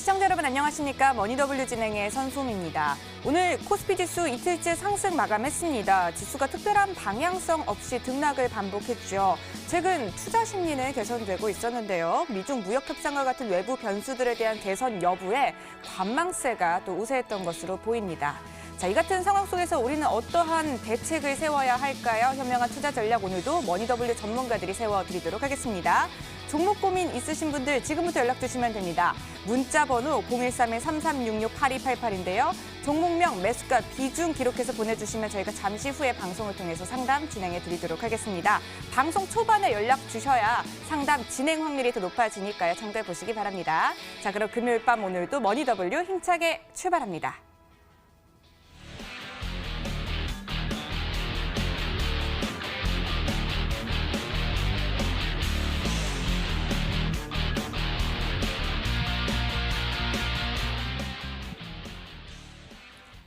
시청자 여러분 안녕하십니까? 머니더블유 진행의 선수입니다. 오늘 코스피 지수 이틀째 상승 마감했습니다. 지수가 특별한 방향성 없이 등락을 반복했죠. 최근 투자 심리는 개선되고 있었는데요. 미중 무역 협상과 같은 외부 변수들에 대한 개선 여부에 관망세가 또 우세했던 것으로 보입니다. 자, 이 같은 상황 속에서 우리는 어떠한 대책을 세워야 할까요? 현명한 투자 전략 오늘도 머니더블유 전문가들이 세워드리도록 하겠습니다. 종목 고민 있으신 분들 지금부터 연락 주시면 됩니다. 문자 번호 013-3366-8288인데요. 종목명, 매수가, 비중 기록해서 보내주시면 저희가 잠시 후에 방송을 통해서 상담 진행해 드리도록 하겠습니다. 방송 초반에 연락 주셔야 상담 진행 확률이 더 높아지니까요. 참고해 보시기 바랍니다. 자, 그럼 금요일 밤 오늘도 머니더블유 힘차게 출발합니다.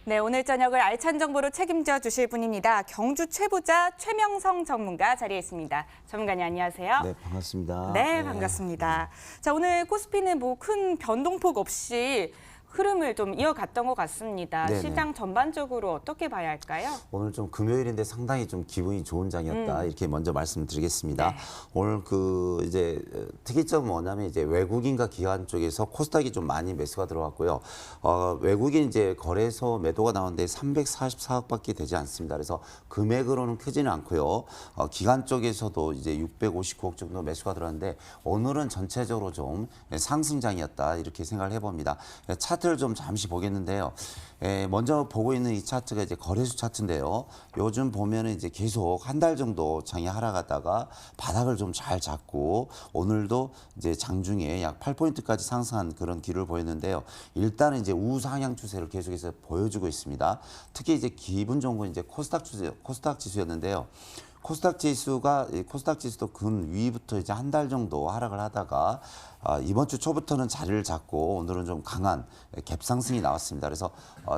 네, 오늘 저녁을 알찬 정보로 책임져 주실 분입니다. 경주 최부자 최명성 전문가 자리에 있습니다. 전문가님 안녕하세요. 네, 반갑습니다. 네, 반갑습니다. 자, 오늘 코스피는 뭐 큰 변동폭 없이 흐름을 좀 이어갔던 것 같습니다. 네네. 시장 전반적으로 어떻게 봐야 할까요? 오늘 좀 금요일인데 상당히 좀 기분이 좋은 장이었다. 이렇게 먼저 말씀드리겠습니다. 네. 오늘 이제 특이점은 뭐냐면 이제 외국인과 기관 쪽에서 코스닥이 좀 많이 매수가 들어왔고요. 외국인 이제 거래소 매도가 나오는데 344억밖에 되지 않습니다. 그래서 금액으로는 크지는 않고요. 기관 쪽에서도 이제 659억 정도 매수가 들어왔는데 오늘은 전체적으로 좀 상승장이었다. 이렇게 생각을 해봅니다. 차트를 좀 잠시 보겠는데요. 먼저 보고 있는 이 차트가 이제 거래소 차트인데요. 요즘 보면은 이제 계속 한 달 정도 장이 하락하다가 바닥을 좀 잘 잡고 오늘도 이제 장중에 약 8포인트까지 상승한 그런 기류를 보였는데요. 일단은 이제 우상향 추세를 계속해서 보여주고 있습니다. 특히 이제 기분 좋은 건 이제 코스닥 지수였는데요. 코스닥 지수도 근 위부터 이제 한 달 정도 하락을 하다가 이번 주 초부터는 자리를 잡고 오늘은 좀 강한 갭상승이 나왔습니다. 그래서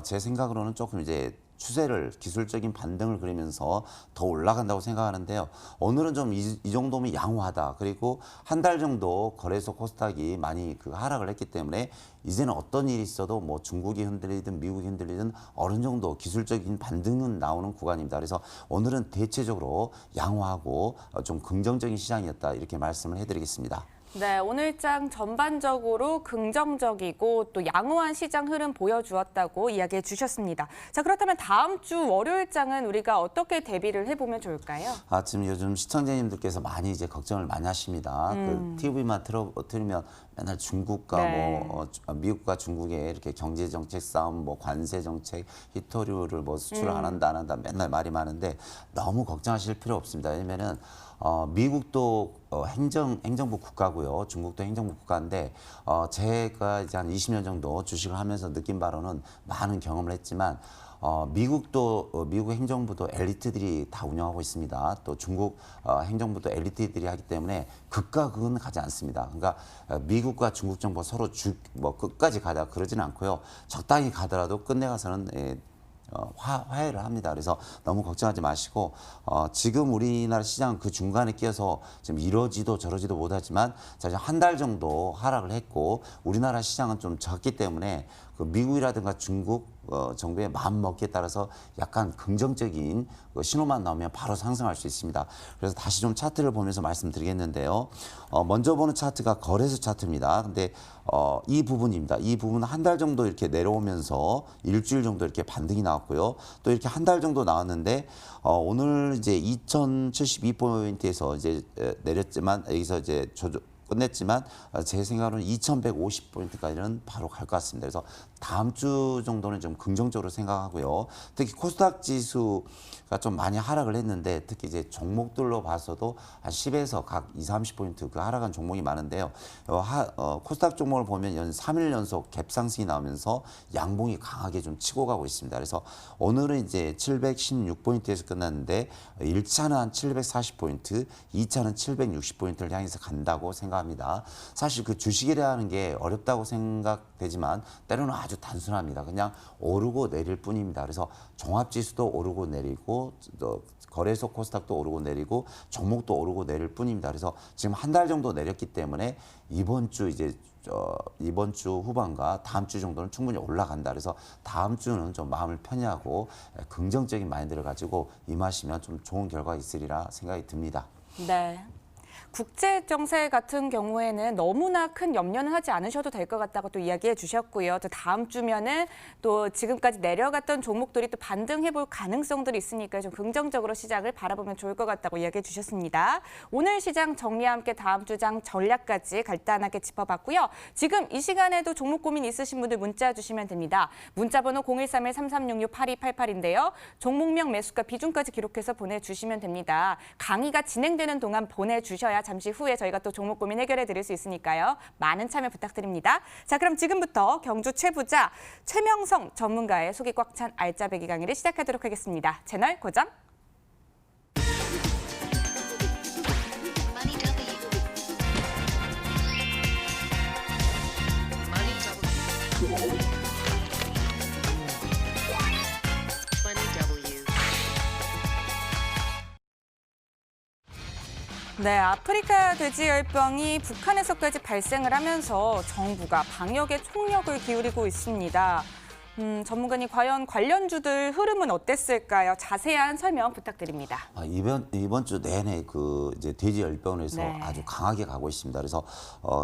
제 생각으로는 조금 이제 추세를 기술적인 반등을 그리면서 더 올라간다고 생각하는데요. 오늘은 좀 이 정도면 양호하다. 그리고 한 달 정도 거래소 코스닥이 많이 하락을 했기 때문에 이제는 어떤 일이 있어도 뭐 중국이 흔들리든 미국이 흔들리든 어느 정도 기술적인 반등은 나오는 구간입니다. 그래서 오늘은 대체적으로 양호하고 좀 긍정적인 시장이었다. 이렇게 말씀을 해드리겠습니다. 네, 오늘장 전반적으로 긍정적이고 또 양호한 시장 흐름 보여주었다고 이야기해 주셨습니다. 자, 그렇다면 다음 주 월요일장은 우리가 어떻게 대비를 해보면 좋을까요? 지금 요즘 시청자님들께서 많이 이제 걱정을 많이 하십니다. TV만 틀면 맨날 중국과 네. 미국과 중국의 이렇게 경제 정책 싸움, 뭐 관세 정책, 히토류를 뭐 수출을 안 한다 맨날 말이 많은데 너무 걱정하실 필요 없습니다. 왜냐면은 미국도 행정부 국가고요. 중국도 행정부 국가인데 제가 이제 한 20년 정도 주식을 하면서 느낀 바로는 많은 경험을 했지만 미국 행정부도 엘리트들이 다 운영하고 있습니다. 또 중국 행정부도 엘리트들이 하기 때문에 극과 극은 가지 않습니다. 그러니까 미국과 중국 정부 서로 끝까지 가다 그러지는 않고요. 적당히 가더라도 끝내가서는 화해를 합니다. 그래서 너무 걱정하지 마시고 지금 우리나라 시장은 그 중간에 끼어서 지금 이러지도 저러지도 못하지만 한 달 정도 하락을 했고 우리나라 시장은 좀 적기 때문에 미국이라든가 중국 정부의 마음먹기에 따라서 약간 긍정적인 신호만 나오면 바로 상승할 수 있습니다. 그래서 다시 좀 차트를 보면서 말씀드리겠는데요. 먼저 보는 차트가 거래소 차트입니다. 근데 이 부분입니다. 이 부분은 한 달 정도 이렇게 내려오면서 일주일 정도 이렇게 반등이 나왔고요. 또 이렇게 한 달 정도 나왔는데 오늘 이제 2072포인트에서 이제 내렸지만 여기서 이제 끝냈지만 제 생각으로는 2150포인트까지는 바로 갈 것 같습니다. 그래서 다음 주 정도는 좀 긍정적으로 생각하고요. 특히 코스닥 지수가 좀 많이 하락을 했는데 특히 이제 종목들로 봐서도 한 10에서 각 20, 30포인트 하락한 종목이 많은데요. 코스닥 종목을 보면 3일 연속 갭상승이 나오면서 양봉이 강하게 좀 치고 가고 있습니다. 그래서 오늘은 이제 716포인트에서 끝났는데 1차는 한 740포인트, 2차는 760포인트를 향해서 간다고 생각합니다. 사실 주식이라는 게 어렵다고 생각되지만 때로는 아주 단순합니다. 그냥 오르고 내릴 뿐입니다. 그래서 종합지수도 오르고 내리고 또 거래소 코스닥도 오르고 내리고 종목도 오르고 내릴 뿐입니다. 그래서 지금 한 달 정도 내렸기 때문에 이번 주 이번 주 후반과 다음 주 정도는 충분히 올라간다. 그래서 다음 주는 좀 마음을 편히 하고 긍정적인 마인드를 가지고 임하시면 좀 좋은 결과가 있으리라 생각이 듭니다. 네. 국제 정세 같은 경우에는 너무나 큰 염려는 하지 않으셔도 될 것 같다고 또 이야기해 주셨고요. 또 다음 주면은 또 지금까지 내려갔던 종목들이 또 반등해 볼 가능성들이 있으니까 좀 긍정적으로 시장을 바라보면 좋을 것 같다고 이야기해 주셨습니다. 오늘 시장 정리와 함께 다음 주장 전략까지 간단하게 짚어봤고요. 지금 이 시간에도 종목 고민 있으신 분들 문자 주시면 됩니다. 문자 번호 013-3366-8288인데요. 종목명 매수가 비중까지 기록해서 보내주시면 됩니다. 강의가 진행되는 동안 보내주셔야 잠시 후에 저희가 또 종목 고민 해결해 드릴 수 있으니까요. 많은 참여 부탁드립니다. 자, 그럼 지금부터 경주 최부자 최명성 전문가의 속이 꽉 찬 알짜배기 강의를 시작하도록 하겠습니다. 채널 고정. 네, 아프리카 돼지열병이 북한에서까지 발생을 하면서 정부가 방역에 총력을 기울이고 있습니다. 전문가님, 과연 관련주들 흐름은 어땠을까요? 자세한 설명 부탁드립니다. 이번 주 내내 이제 돼지 열병에서 네. 아주 강하게 가고 있습니다. 그래서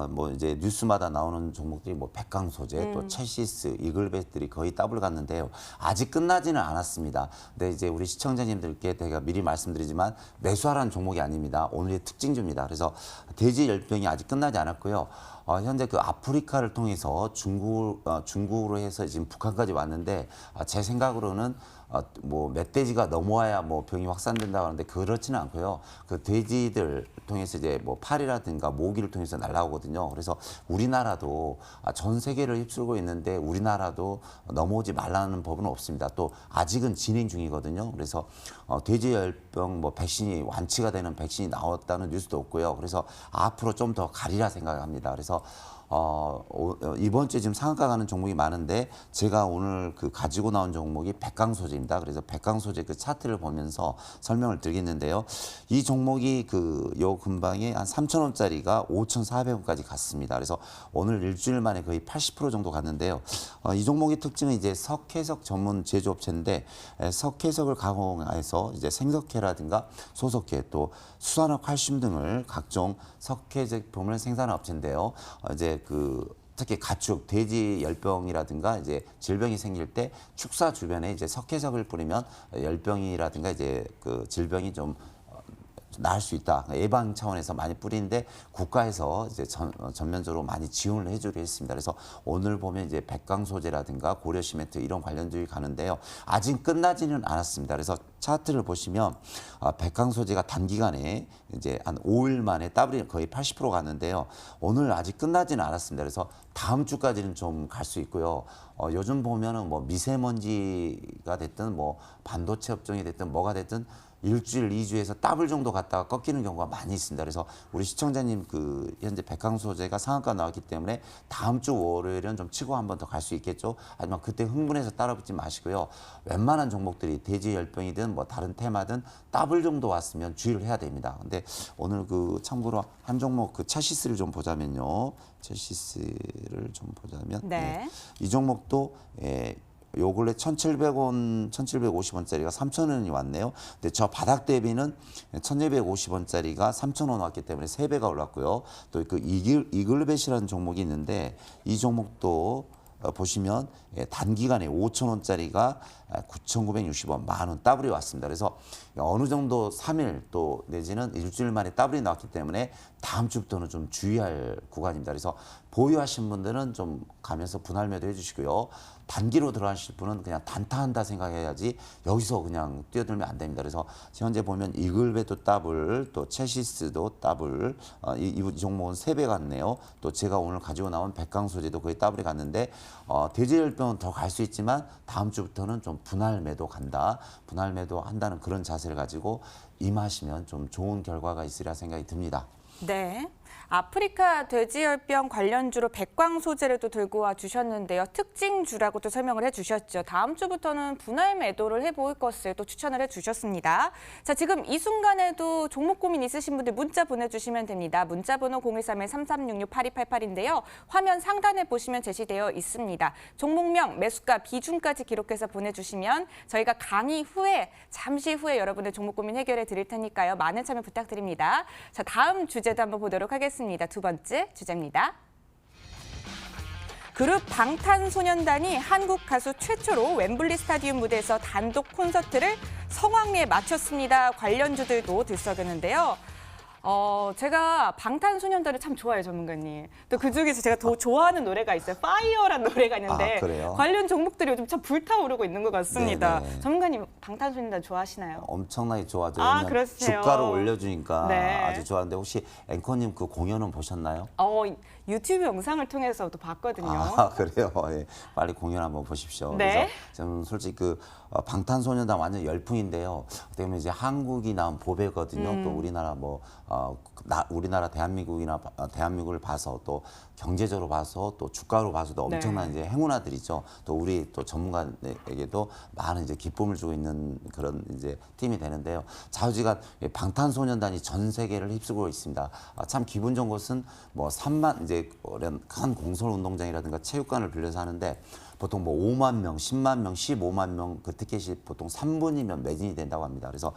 뭐 이제 뉴스마다 나오는 종목들이 뭐 백강 소재, 또 첼시스, 이글벳들이 거의 더블 갔는데요. 아직 끝나지는 않았습니다. 근데 이제 우리 시청자님들께 제가 미리 말씀드리지만 매수하라는 종목이 아닙니다. 오늘의 특징주입니다. 그래서 돼지 열병이 아직 끝나지 않았고요. 현재 그 아프리카를 통해서 중국으로 해서 지금 북한까지 왔는데 제 생각으로는 뭐 멧돼지가 넘어와야 뭐 병이 확산된다고 하는데 그렇지는 않고요. 그 돼지들 통해서 이제 뭐 파리라든가 모기를 통해서 날아오거든요. 그래서 우리나라도 전 세계를 휩쓸고 있는데 우리나라도 넘어오지 말라는 법은 없습니다. 또 아직은 진행 중이거든요. 그래서 돼지열병 뭐 백신이 완치가 되는 백신이 나왔다는 뉴스도 없고요. 그래서 앞으로 좀 더 가리라 생각합니다. 그래서 이번 주에 지금 상한가 가는 종목이 많은데 제가 오늘 가지고 나온 종목이 백강 소재입니다. 그래서 백강 소재 그 차트를 보면서 설명을 드리겠는데요. 이 종목이 요 근방에 한 3,000원짜리가 5,400원까지 갔습니다. 그래서 오늘 일주일 만에 거의 80% 정도 갔는데요. 이 종목의 특징은 이제 석회석 전문 제조업체인데 석회석을 가공해서 이제 생석회라든가 소석회 또 수산화 칼슘 등을 각종 석회 제품을 생산하는 업체인데요. 이제 특히 가축, 돼지 열병이라든가 이제 질병이 생길 때 축사 주변에 이제 석회석을 뿌리면 열병이라든가 이제 질병이 좀 나을 수 있다. 예방 차원에서 많이 뿌리는데 국가에서 이제 전면적으로 많이 지원을 해주기로 했습니다. 그래서 오늘 보면 이제 백강 소재라든가 고려 시멘트 이런 관련들이 가는데요. 아직 끝나지는 않았습니다. 그래서 차트를 보시면 백강 소재가 단기간에 이제 한 5일 만에 더블이 거의 80% 갔는데요. 오늘 아직 끝나지는 않았습니다. 그래서 다음 주까지는 좀 갈 수 있고요. 요즘 보면은 뭐 미세먼지가 됐든 뭐 반도체 업종이 됐든 뭐가 됐든 일주일, 2주에서 더블 정도 갔다가 꺾이는 경우가 많이 있습니다. 그래서 우리 시청자님 현재 백강 소재가 상한가 나왔기 때문에 다음 주 월요일은 좀 치고 한 번 더 갈 수 있겠죠. 하지만 그때 흥분해서 따라붙지 마시고요. 웬만한 종목들이 돼지 열병이든 뭐 다른 테마든 더블 정도 왔으면 주의를 해야 됩니다. 근데 오늘 참고로 한 종목 첼시스를 좀 보자면요. 첼시스를 좀 보자면 네. 이 종목도 요 근래 1,700원, 1,750원짜리가 3,000원이 왔네요. 근데 저 바닥 대비는 1,250원짜리가 3,000원 왔기 때문에 3배가 올랐고요. 또 이글벳이라는 종목이 있는데 이 종목도 보시면 단기간에 5,000원짜리가 9,960원, 만원 더블이 왔습니다. 그래서 어느 정도 3일 또 내지는 일주일 만에 더블이 나왔기 때문에 다음 주부터는 좀 주의할 구간입니다. 그래서 보유하신 분들은 좀 가면서 분할 매도 해주시고요. 단기로 들어가실 분은 그냥 단타한다 생각해야지 여기서 그냥 뛰어들면 안 됩니다. 그래서 현재 보면 이글벳도 더블, 또 첼시스도 더블, 이 종목은 3배 갔네요. 또 제가 오늘 가지고 나온 백강 소재도 거의 더블이 갔는데 돼지열병은 더 갈 수 있지만 다음 주부터는 좀 분할 매도 간다. 분할 매도 한다는 그런 자세를 가지고 임하시면 좀 좋은 결과가 있으리라 생각이 듭니다. 네. 아프리카 돼지열병 관련주로 백광 소재를 또 들고 와 주셨는데요. 특징주라고 또 설명을 해주셨죠. 다음 주부터는 분할 매도를 해볼 것을 또 추천을 해주셨습니다. 자, 지금 이 순간에도 종목 고민 있으신 분들 문자 보내주시면 됩니다. 문자 번호 013-3366-8288인데요. 화면 상단에 보시면 제시되어 있습니다. 종목명, 매수가, 비중까지 기록해서 보내주시면 저희가 강의 후에 잠시 후에 여러분의 종목 고민 해결해 드릴 테니까요. 많은 참여 부탁드립니다. 자, 다음 주제도 한번 보도록 하겠습니다. 두 번째 주제입니다. 그룹 방탄소년단이 한국 가수 최초로 웸블리 스타디움 무대에서 단독 콘서트를 성황리에 마쳤습니다. 관련주들도 들썩였는데요. 제가 방탄소년단을 참 좋아해요, 전문가님. 또 그중에서 제가 더 좋아하는 노래가 있어요. 파이어라는 노래가 있는데 그래요? 관련 종목들이 요즘 참 불타오르고 있는 것 같습니다. 네네. 전문가님 방탄소년단 좋아하시나요? 엄청나게 좋아하죠. 아, 왜냐면 그러세요? 주가를 올려주니까 네. 아주 좋아하는데 혹시 앵커님 그 공연은 보셨나요? 유튜브 영상을 통해서도 봤거든요. 아, 그래요? 예. 빨리 공연 한번 보십시오. 네. 그래서 저는 솔직히 방탄소년단 완전 열풍인데요. 어떻게 보면 이제 한국이 나온 보배거든요. 또 우리나라 우리나라 대한민국을 봐서 또 경제적으로 봐서 또 주가로 봐서도 엄청난 네. 이제 행운아들이죠. 또 우리 또 전문가에게도 많은 이제 기쁨을 주고 있는 그런 이제 팀이 되는데요. 좌우지간 방탄소년단이 전 세계를 휩쓰고 있습니다. 참 기분 좋은 것은 뭐 3만 이제 큰 공설 운동장이라든가 체육관을 빌려서 하는데 보통 뭐 5만 명, 10만 명, 15만 명 그 티켓이 보통 3분이면 매진이 된다고 합니다. 그래서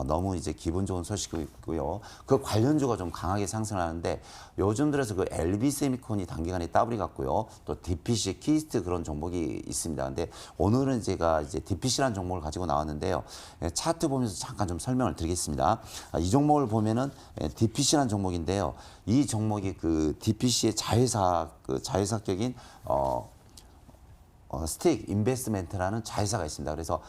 너무 이제 기분 좋은 소식이고요. 그 관련주가 좀 강하게 상승하는데 요즘 들어서 그 LB 세미콘이 단기간에 따블이 갔고요. 또 DPC, 키스트 그런 종목이 있습니다. 근데 오늘은 제가 이제 DPC라는 종목을 가지고 나왔는데요. 차트 보면서 잠깐 좀 설명을 드리겠습니다. 이 종목을 보면은 DPC라는 종목인데요. 이 종목이 그 DPC의 자회사격인 스틱 인베스트먼트라는 자회사가 있습니다. 그래서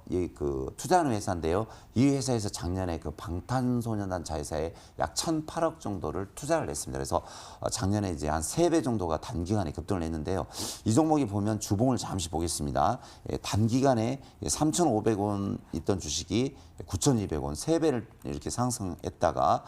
이 그 투자하는 회사인데요. 이 회사에서 작년에 그 방탄소년단 자회사에 약 1,008억 정도를 투자를 했습니다. 그래서 작년에 이제 한 3배 정도가 단기간에 급등을 했는데요. 이 종목이 보면 주봉을 잠시 보겠습니다. 단기간에 3,500원 있던 주식이 9,200원, 3배를 이렇게 상승했다가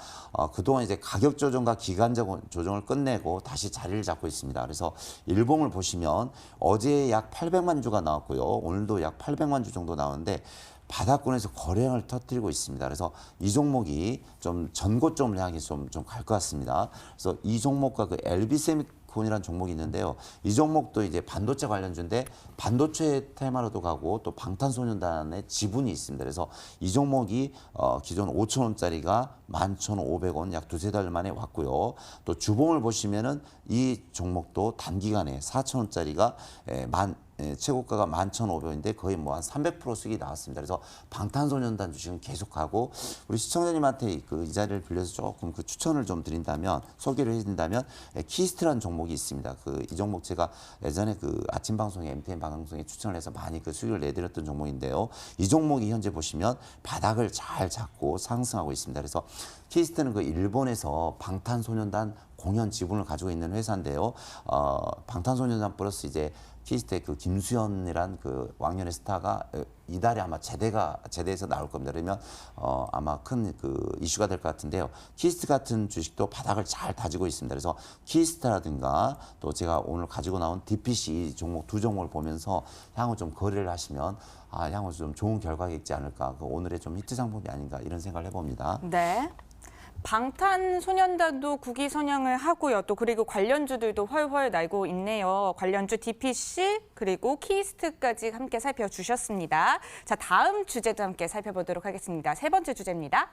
그동안 이제 가격 조정과 기간적 조정을 끝내고 다시 자리를 잡고 있습니다. 그래서 일봉을 보시면 어제 약 800만 주가 나왔고요. 오늘도 약 800만 주 정도 나오는데 바닥권에서 거래량을 터뜨리고 있습니다. 그래서 이 종목이 좀 전고점을 향해 좀 갈 것 같습니다. 그래서 이 종목과 그 LB세미콘이라는 종목이 있는데요. 이 종목도 이제 반도체 관련주인데 반도체 테마로도 가고 또 방탄소년단의 지분이 있습니다. 그래서 이 종목이 기존 5,000원짜리가 11,500원 약 두세 달 만에 왔고요. 또 주봉을 보시면은 이 종목도 단기간에 4,000원짜리가 최고가가 11,500원인데 거의 뭐 한 300% 수익이 나왔습니다. 그래서 방탄소년단 주식은 계속하고 우리 시청자님한테 이 자리를 빌려서 조금 그 추천을 좀 드린다면 소개를 해드린다면 키스트라는 종목이 있습니다. 이 종목 제가 예전에 그 아침 방송에 MTN 방송에 추천을 해서 많이 그 수익을 내드렸던 종목인데요. 이 종목이 현재 보시면 바닥을 잘 잡고 상승하고 있습니다. 그래서 키스트는 그 일본에서 방탄소년단 공연 지분을 가지고 있는 회사인데요. 방탄소년단 플러스 이제 키스트의 그 김수현이란 그 왕년의 스타가 이달에 아마 제대에서 나올 겁니다. 그러면 아마 큰 그 이슈가 될 것 같은데요. 키스트 같은 주식도 바닥을 잘 다지고 있습니다. 그래서 키스트라든가 또 제가 오늘 가지고 나온 DPC 종목 두 종목을 보면서 향후 좀 거래를 하시면 향후 좀 좋은 결과가 있지 않을까. 오늘의 좀 히트 상품이 아닌가 이런 생각을 해봅니다. 네. 방탄소년단도 국위 선양을 하고요. 또 그리고 관련주들도 훨훨 날고 있네요. 관련주 DPC 그리고 키스트까지 함께 살펴주셨습니다. 자, 다음 주제도 함께 살펴보도록 하겠습니다. 세 번째 주제입니다.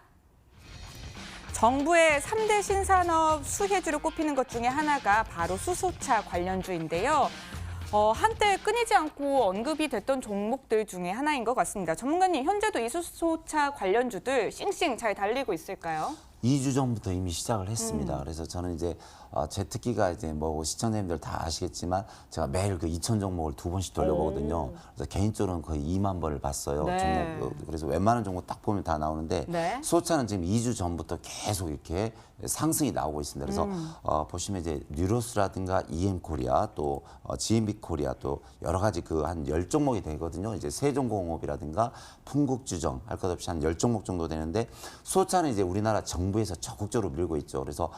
정부의 3대 신산업 수혜주로 꼽히는 것 중에 하나가 바로 수소차 관련주인데요. 한때 끊이지 않고 언급이 됐던 종목들 중에 하나인 것 같습니다. 전문가님, 현재도 이 수소차 관련주들 싱싱 잘 달리고 있을까요? 2주 전부터 이미 시작을 했습니다. 그래서 저는 이제 제 특기가 이제 뭐 시청자님들 다 아시겠지만 제가 매일 그 2천 종목을 2번씩 돌려보거든요. 그래서 개인적으로는 거의 2만 번을 봤어요. 네. 종목. 그래서 웬만한 종목 딱 보면 다 나오는데 네. 수소차는 지금 2주 전부터 계속 이렇게 상승이 나오고 있습니다. 그래서 보시면 이제 뉴로스라든가 EM코리아 또 GMB코리아 또 여러 가지 그 한 10종목이 되거든요. 이제 세종공업이라든가 풍국주정 할 것 없이 한 10종목 정도 되는데 수소차는 이제 우리나라 정부에서 적극적으로 밀고 있죠. 그래서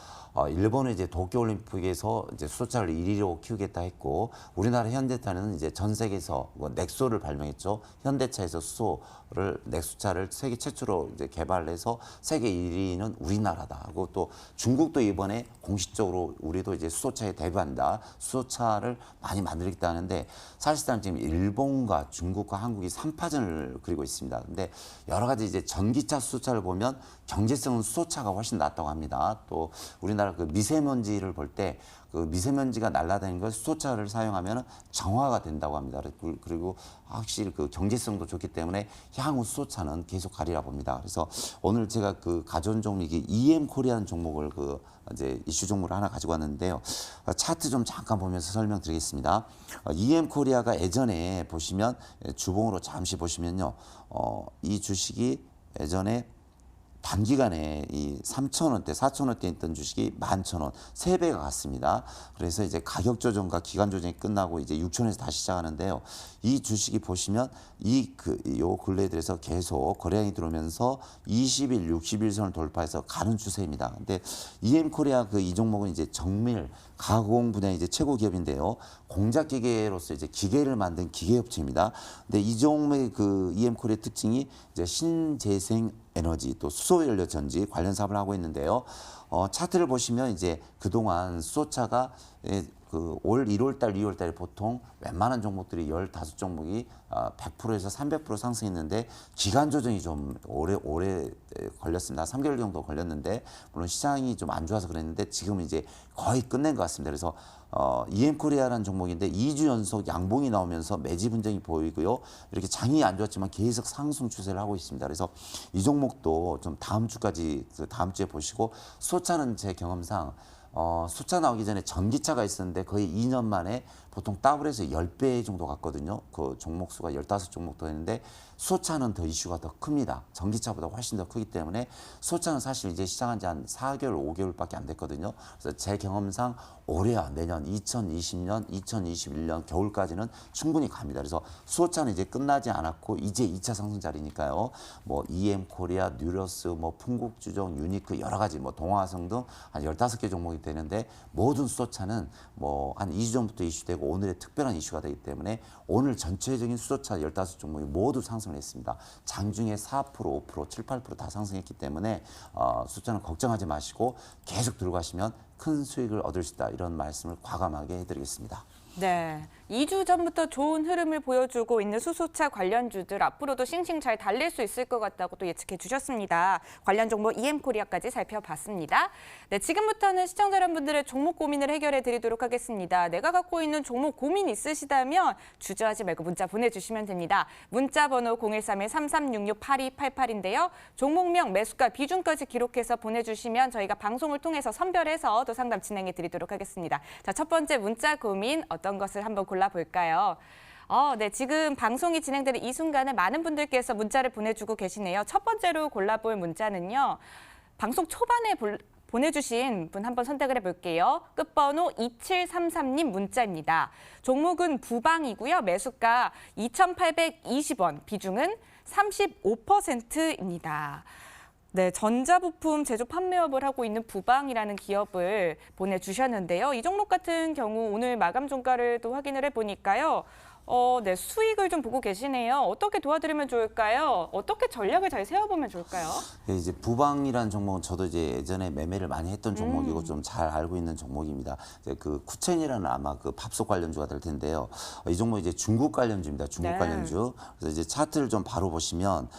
일본은 이제 도쿄올림픽에서 이제 수소차를 1위로 키우겠다 했고 우리나라 현대차는 이제 전 세계에서 뭐 넥소를 발명했죠. 현대차에서 수소를 넥소차를 세계 최초로 이제 개발해서 세계 1위는 우리나라다 하고 또 중국도 이번에 공식적으로 우리도 이제 수소차에 대비한다. 수소차를 많이 만들겠다 하는데 사실상 지금 일본과 중국과 한국이 3파전을 그리고 있습니다. 근데 여러 가지 이제 전기차 수소차를 보면 경제성은 수소차가 훨씬 낫다고 합니다. 또 우리나라 그 미세먼지를 볼 때 그 미세먼지가 날아다니는 걸 수소차를 사용하면 정화가 된다고 합니다. 그리고 확실히 그 경제성도 좋기 때문에 향후 수소차는 계속 가리라 봅니다. 그래서 오늘 제가 그 가져온 종목이 EM코리아는 종목을 그 이제 이슈 종목을 하나 가지고 왔는데요. 차트 좀 잠깐 보면서 설명드리겠습니다. EM코리아가 예전에 보시면 주봉으로 잠시 보시면요. 이 주식이 예전에 단기간에 이 3,000원대, 4,000원대 있던 주식이 11,000원, 3배가 갔습니다. 그래서 이제 가격 조정과 기간 조정이 끝나고 이제 6,000원에서 다시 시작하는데요. 이 주식이 보시면 요 근래에 들어서 계속 거래량이 들어오면서 20일, 60일선을 돌파해서 가는 추세입니다. 근데 EM코리아 이 종목은 이제 정밀 가공 분야의 이제 최고 기업인데요. 공작 기계로서 이제 기계를 만든 기계업체입니다. 근데 이 종목의 그 EM코리아 특징이 이제 신재생 에너지 또 수소연료 전지 관련 사업을 하고 있는데요. 차트를 보시면 이제 그동안 수소차가 올 1월달, 2월달에 보통 웬만한 종목들이 15종목이 100%에서 300% 상승했는데 기간 조정이 좀 오래 걸렸습니다. 3개월 정도 걸렸는데 물론 시장이 좀 안 좋아서 그랬는데 지금은 이제 거의 끝낸 것 같습니다. 그래서 EM코리아라는 종목인데 2주 연속 양봉이 나오면서 매집 분쟁이 보이고요. 이렇게 장이 안 좋았지만 계속 상승 추세를 하고 있습니다. 그래서 이 종목도 좀 다음 주에 보시고 수소차는 제 경험상 수차 나오기 전에 전기차가 있었는데 거의 2년 만에 보통 더블해서 10배 정도 갔거든요. 그 종목 수가 15종목 더 했는데 수소차는 더 이슈가 더 큽니다. 전기차보다 훨씬 더 크기 때문에 수소차는 사실 이제 시작한 지 한 4개월, 5개월밖에 안 됐거든요. 그래서 제 경험상 올해와 내년 2020년, 2021년 겨울까지는 충분히 갑니다. 그래서 수소차는 이제 끝나지 않았고 이제 2차 상승자리니까요. 뭐 EM코리아, 뉴러스, 뭐 풍국주정, 유니크 여러 가지 뭐 동화성 등 한 15개 종목이 되는데 모든 수소차는 뭐 한 2주 전부터 이슈되고 오늘의 특별한 이슈가 되기 때문에 오늘 전체적인 수소차 15종목이 모두 상승을 했습니다. 장중에 4%, 5%, 7, 8%다 상승했기 때문에 수소차는 걱정하지 마시고 계속 들고 가시면 큰 수익을 얻을 수 있다. 이런 말씀을 과감하게 해드리겠습니다. 네, 2주 전부터 좋은 흐름을 보여주고 있는 수소차 관련주들 앞으로도 싱싱 잘 달릴 수 있을 것 같다고 또 예측해 주셨습니다. 관련 종목 EM코리아까지 살펴봤습니다. 네, 지금부터는 시청자 여러분들의 종목 고민을 해결해 드리도록 하겠습니다. 내가 갖고 있는 종목 고민 있으시다면 주저하지 말고 문자 보내주시면 됩니다. 문자 번호 013-3366-8288인데요. 종목명, 매수가, 비중까지 기록해서 보내주시면 저희가 방송을 통해서 선별해서 또 상담 진행해 드리도록 하겠습니다. 자, 첫 번째 문자 고민 어떤 것을 한번 골라볼까요? 네, 지금 방송이 진행되는 이 순간에 많은 분들께서 문자를 보내주고 계시네요. 첫 번째로 골라볼 문자는요. 방송 초반에 보내주신 분 한번 선택을 해볼게요. 끝번호 2733님 문자입니다. 종목은 부방이고요. 매수가 2,820원, 비중은 35%입니다. 네, 전자부품 제조 판매업을 하고 있는 부방이라는 기업을 보내주셨는데요. 이 종목 같은 경우 오늘 마감 종가를 또 확인을 해보니까요. 네, 수익을 좀 보고 계시네요. 어떻게 도와드리면 좋을까요? 어떻게 전략을 잘 세워보면 좋을까요? 네, 이제 부방이라는 종목은 저도 이제 예전에 매매를 많이 했던 종목이고 좀 잘 알고 있는 종목입니다. 이제 그 쿠첸이라는 아마 그 밥솥 관련주가 될 텐데요. 이 종목 이제 중국 관련주입니다. 중국 네. 관련주. 그래서 이제 차트를 좀 바로 보시면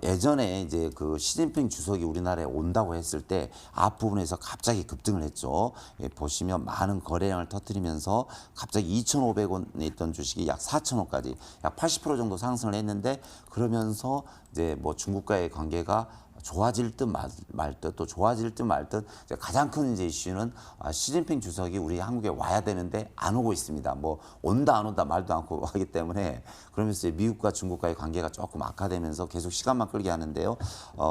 예전에 이제 그 시진핑 주석이 우리나라에 온다고 했을 때 앞부분에서 갑자기 급등을 했죠. 보시면 많은 거래량을 터뜨리면서 갑자기 2,500원에 있던 주식이 약 4,000원까지 약 80% 정도 상승을 했는데 그러면서 이제 뭐 중국과의 관계가 좋아질 듯 말 듯 또 좋아질 듯 말 듯 가장 큰 이제 이슈는 시진핑 주석이 우리 한국에 와야 되는데 안 오고 있습니다. 뭐 온다 안 온다 말도 않고 하기 때문에 그러면서 미국과 중국과의 관계가 조금 악화되면서 계속 시간만 끌게 하는데요.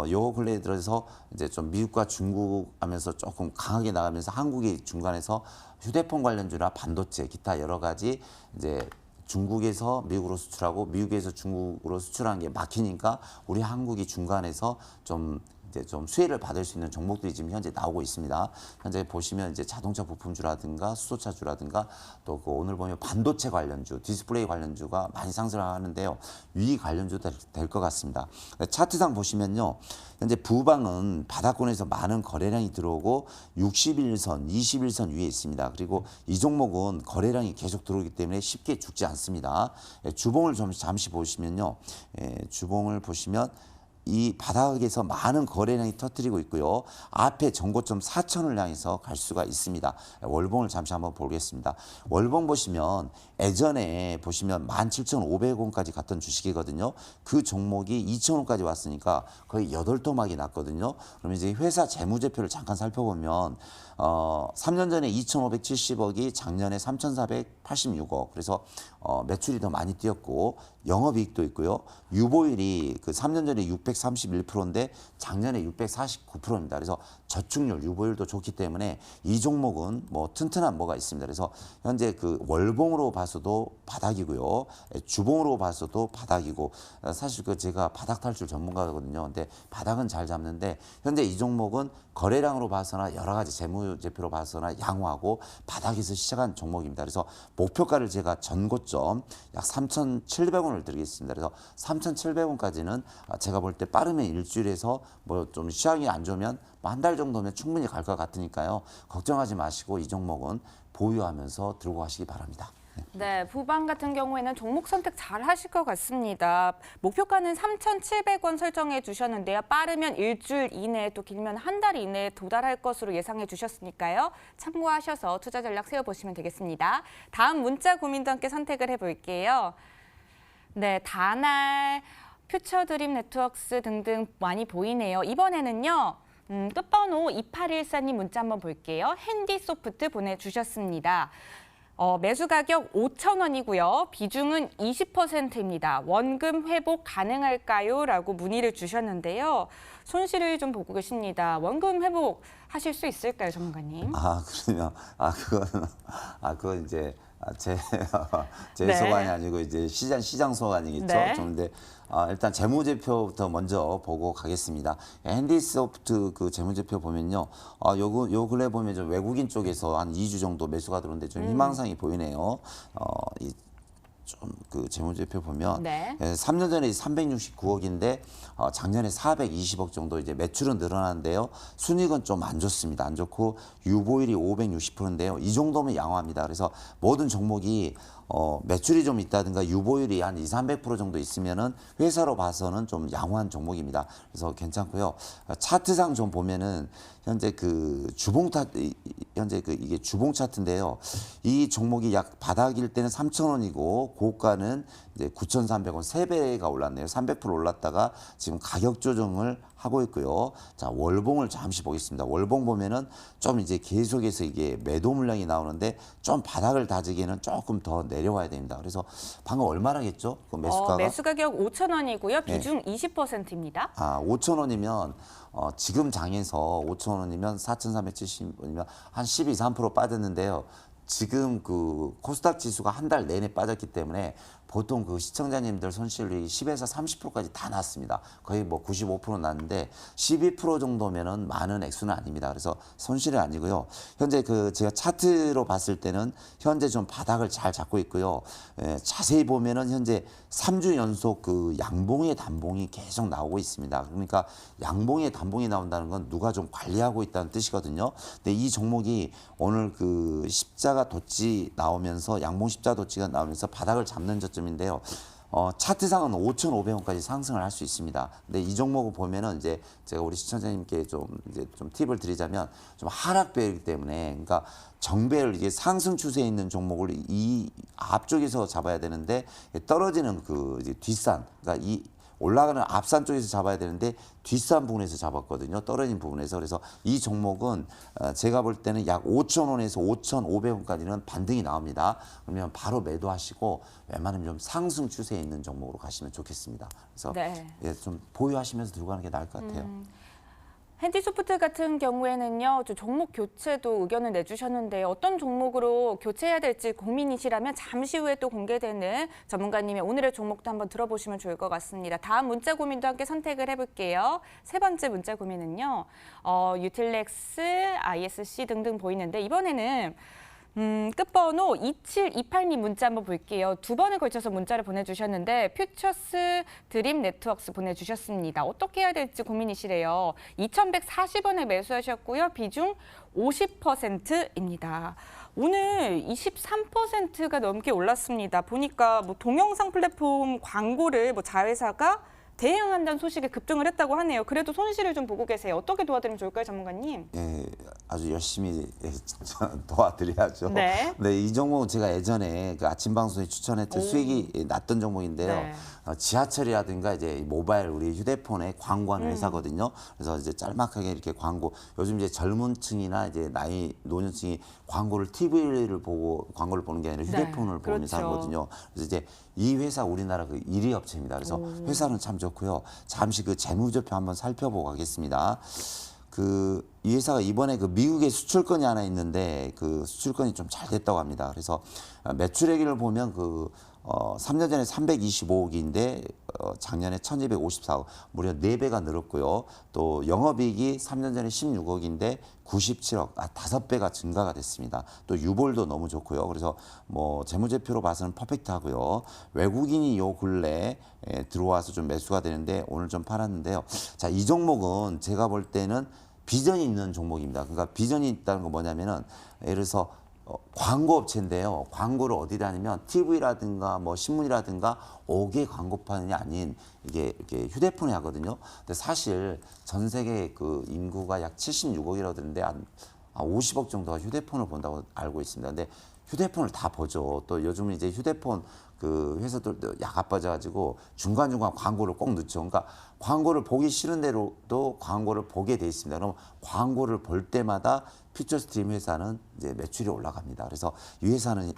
요 근래에 들어서 이제 좀 미국과 중국 하면서 조금 강하게 나가면서 한국이 중간에서 휴대폰 관련주나 반도체 기타 여러 가지 이제 중국에서 미국으로 수출하고 미국에서 중국으로 수출하는 게 막히니까 우리 한국이 중간에서 좀 이제 좀 수혜를 받을 수 있는 종목들이 지금 현재 나오고 있습니다. 현재 보시면 이제 자동차 부품주라든가 수소차주라든가 또 그 오늘 보면 반도체 관련주, 디스플레이 관련주가 많이 상승을 하는데요. 위 관련주도 될 것 같습니다. 차트상 보시면요. 현재 부방은 바닥권에서 많은 거래량이 들어오고 61선, 21선 위에 있습니다. 그리고 이 종목은 거래량이 계속 들어오기 때문에 쉽게 죽지 않습니다. 주봉을 좀 잠시 보시면요. 주봉을 보시면 이 바닥에서 많은 거래량이 터뜨리고 있고요. 앞에 전고점 4천을 향해서 갈 수가 있습니다. 월봉을 잠시 한번 보겠습니다. 월봉 보시면 예전에 보시면 17,500원까지 갔던 주식이거든요. 그 종목이 2,000원까지 왔으니까 거의 8토막이 났거든요. 그럼 이제 회사 재무제표를 잠깐 살펴보면 3년 전에 2,570억이 작년에 3,486억. 그래서 매출이 더 많이 뛰었고 영업이익도 있고요. 유보율이 그 3년 전에 631%인데 작년에 649%입니다. 그래서 저축률, 유보율도 좋기 때문에 이 종목은 뭐 튼튼한 뭐가 있습니다. 그래서 현재 그 월봉으로 봐서도 바닥이고요. 주봉으로 봐서도 바닥이고 사실 그 제가 바닥 탈출 전문가거든요. 근데 바닥은 잘 잡는데 현재 이 종목은 거래량으로 봐서나 여러 가지 재무제표로 봐서나 양호하고 바닥에서 시작한 종목입니다. 그래서 목표가를 제가 전고점 약 3,700원을 드리겠습니다. 그래서 3,700원까지는 제가 볼 때 빠르면 일주일에서 뭐 좀 시황이 안 좋으면 한 달 정도면 충분히 갈 것 같으니까요. 걱정하지 마시고 이 종목은 보유하면서 들고 가시기 바랍니다. 네, 부방 같은 경우에는 종목 선택 잘 하실 것 같습니다. 목표가는 3,700원 설정해 주셨는데요. 빠르면 일주일 이내, 또 길면 한 달 이내에 도달할 것으로 예상해 주셨으니까요. 참고하셔서 투자 전략 세워보시면 되겠습니다. 다음 문자 고민도 함께 선택을 해볼게요. 네, 다날, 퓨처드림 네트워크스 등등 많이 보이네요. 이번에는요. 끝번호 2814님 문자 한번 볼게요. 핸디소프트 보내주셨습니다. 매수 가격 5,000원이고요. 비중은 20%입니다. 원금 회복 가능할까요? 라고 문의를 주셨는데요. 손실을 좀 보고 계십니다. 원금 회복 하실 수 있을까요, 전문가님? 그러면 그건 이제 제 네. 소관이 아니고 이제 시장 소관이겠죠. 네. 좀 근데 일단 재무제표부터 먼저 보고 가겠습니다. 핸디소프트 그 재무제표 보면요. 요 근래 보면 좀 외국인 쪽에서 한 2주 정도 매수가 들어오는데 좀 희망상이 보이네요. 좀 그 재무제표 보면 네. 3년 전에 369억인데 작년에 420억 정도 이제 매출은 늘어나는데요. 순이익은 좀 안 좋습니다. 안 좋고 유보율이 560%인데요. 이 정도면 양호합니다. 그래서 모든 종목이 매출이 좀 있다든가 유보율이 한 200~300% 정도 있으면은 회사로 봐서는 좀 양호한 종목입니다. 그래서 괜찮고요. 차트상 좀 보면은 현재 그 현재 이게 주봉 차트인데요. 이 종목이 약 바닥일 때는 3,000원이고 고가는 이제 9,300원 3배가 올랐네요. 300% 올랐다가 지금 가격 조정을 하고 있고요. 자, 월봉을 잠시 보겠습니다. 월봉 보면은 좀 이제 계속해서 이게 매도 물량이 나오는데 좀 바닥을 다지기에는 조금 더 내려와야 됩니다. 그래서 방금 얼마라겠죠? 그 매수가가? 매수 가격 5,000원이고요. 비중 20%입니다. 5,000원이면 지금 장에서 5,000원이면 4,370원이면 한 12, 3% 빠졌는데요. 지금 그 코스닥 지수가 한 달 내내 빠졌기 때문에 보통 그 시청자님들 손실이 10에서 30%까지 다 났습니다. 거의 뭐 95% 났는데 12% 정도면은 많은 액수는 아닙니다. 그래서 손실이 아니고요. 현재 그 제가 차트로 봤을 때는 현재 좀 바닥을 잘 잡고 있고요. 자세히 보면은 현재 3주 연속 그 양봉의 단봉이 계속 나오고 있습니다. 그러니까 양봉의 단봉이 나온다는 건 누가 좀 관리하고 있다는 뜻이거든요. 근데 이 종목이 오늘 그 십자가 덧지 나오면서 양봉 십자 덧지가 나오면서 바닥을 잡는 저점인데요. 차트상은 5,500원까지 상승을 할 수 있습니다. 근데 이 종목을 보면은 이제 제가 우리 시청자님께 좀 팁을 드리자면 좀 하락배이기 때문에 그러니까 정배열 이게 상승 추세에 있는 종목을 이 앞쪽에서 잡아야 되는데 떨어지는 그 이제 뒷산 그러니까 이 올라가는 앞산 쪽에서 잡아야 되는데 뒷산 부분에서 잡았거든요. 떨어진 부분에서. 그래서 이 종목은 제가 볼 때는 약 5,000원에서 5,500원까지는 반등이 나옵니다. 그러면 바로 매도하시고 웬만하면 좀 상승 추세에 있는 종목으로 가시면 좋겠습니다. 그래서 네. 예, 좀 보유하시면서 들고 가는 게 나을 것 같아요. 핸디소프트 같은 경우에는요, 저 종목 교체도 의견을 내주셨는데 어떤 종목으로 교체해야 될지 고민이시라면 잠시 후에 또 공개되는 전문가님의 오늘의 종목도 한번 들어보시면 좋을 것 같습니다. 다음 문자 고민도 함께 선택을 해볼게요. 세 번째 문자 고민은요, 유틸렉스, ISC 등등 보이는데 이번에는 끝번호 2728님 문자 한번 볼게요. 두 번에 걸쳐서 문자를 보내주셨는데 퓨처스 드림 네트워크스 보내주셨습니다. 어떻게 해야 될지 고민이시래요. 2140원에 매수하셨고요. 비중 50%입니다. 오늘 23%가 넘게 올랐습니다. 보니까 뭐 동영상 플랫폼 광고를 뭐 자회사가 대응한다는 소식에 급등을 했다고 하네요. 그래도 손실을 좀 보고 계세요. 어떻게 도와드리면 좋을까요, 전문가님? 예, 아주 열심히 도와드려야죠. 네. 네, 이 종목은 제가 예전에 그 아침 방송에 추천했던 수익이 났던 종목인데요. 네. 지하철이라든가 이제 모바일 우리 휴대폰에 광고하는 회사거든요. 그래서 이제 짤막하게 이렇게 광고, 요즘 이제 젊은 층이나 이제 나이 노년층이 광고를 TV를 보고 광고를 보는 게 아니라 휴대폰을 보면서 그렇죠. 하거든요. 그래서 이제 이 회사 우리나라 그 1위 업체입니다. 그래서 회사는 참 좋고요. 잠시 그 재무제표 한번 살펴보고 가겠습니다. 이 회사가 이번에 그 미국에 수출건이 하나 있는데 그 수출건이 좀 잘 됐다고 합니다. 그래서 매출액을 보면 3년 전에 325억인데 작년에 1254억, 무려 4배가 늘었고요. 또 영업이익이 3년 전에 16억인데 97억, 5배가 증가가 됐습니다. 또 유볼도 너무 좋고요. 그래서 뭐 재무제표로 봐서는 퍼펙트하고요. 외국인이 요 근래 들어와서 좀 매수가 되는데 오늘 좀 팔았는데요. 자, 이 종목은 제가 볼 때는 비전이 있는 종목입니다. 그러니까 비전이 있다는 건 뭐냐면은 예를 들어서 광고 업체인데요. 광고를 어디다 하냐면 TV라든가 뭐 신문이라든가 5개 광고판이 아닌 이게 이렇게 휴대폰에 하거든요. 근데 사실 전 세계 그 인구가 약 76억이라고 들었는데 한 50억 정도가 휴대폰을 본다고 알고 있습니다. 근데 휴대폰을 다 보죠. 또 요즘은 이제 휴대폰 그 회사들도 야가빠져가지고 중간중간 광고를 꼭 넣죠. 그러니까 광고를 보기 싫은 대로도 광고를 보게 돼 있습니다. 그럼 광고를 볼 때마다 퓨처스트림 회사는 이제 매출이 올라갑니다. 그래서 이 회사는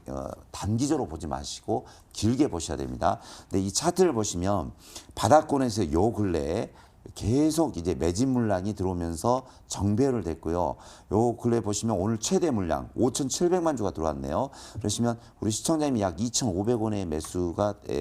단기적으로 보지 마시고 길게 보셔야 됩니다. 근데 이 차트를 보시면 바닥권에서 요 근래에 계속 이제 매집 물량이 들어오면서 정배열을 됐고요. 요 근래 보시면 오늘 최대 물량 5,700만 주가 들어왔네요. 그러시면 우리 시청자님이 약 2,500원에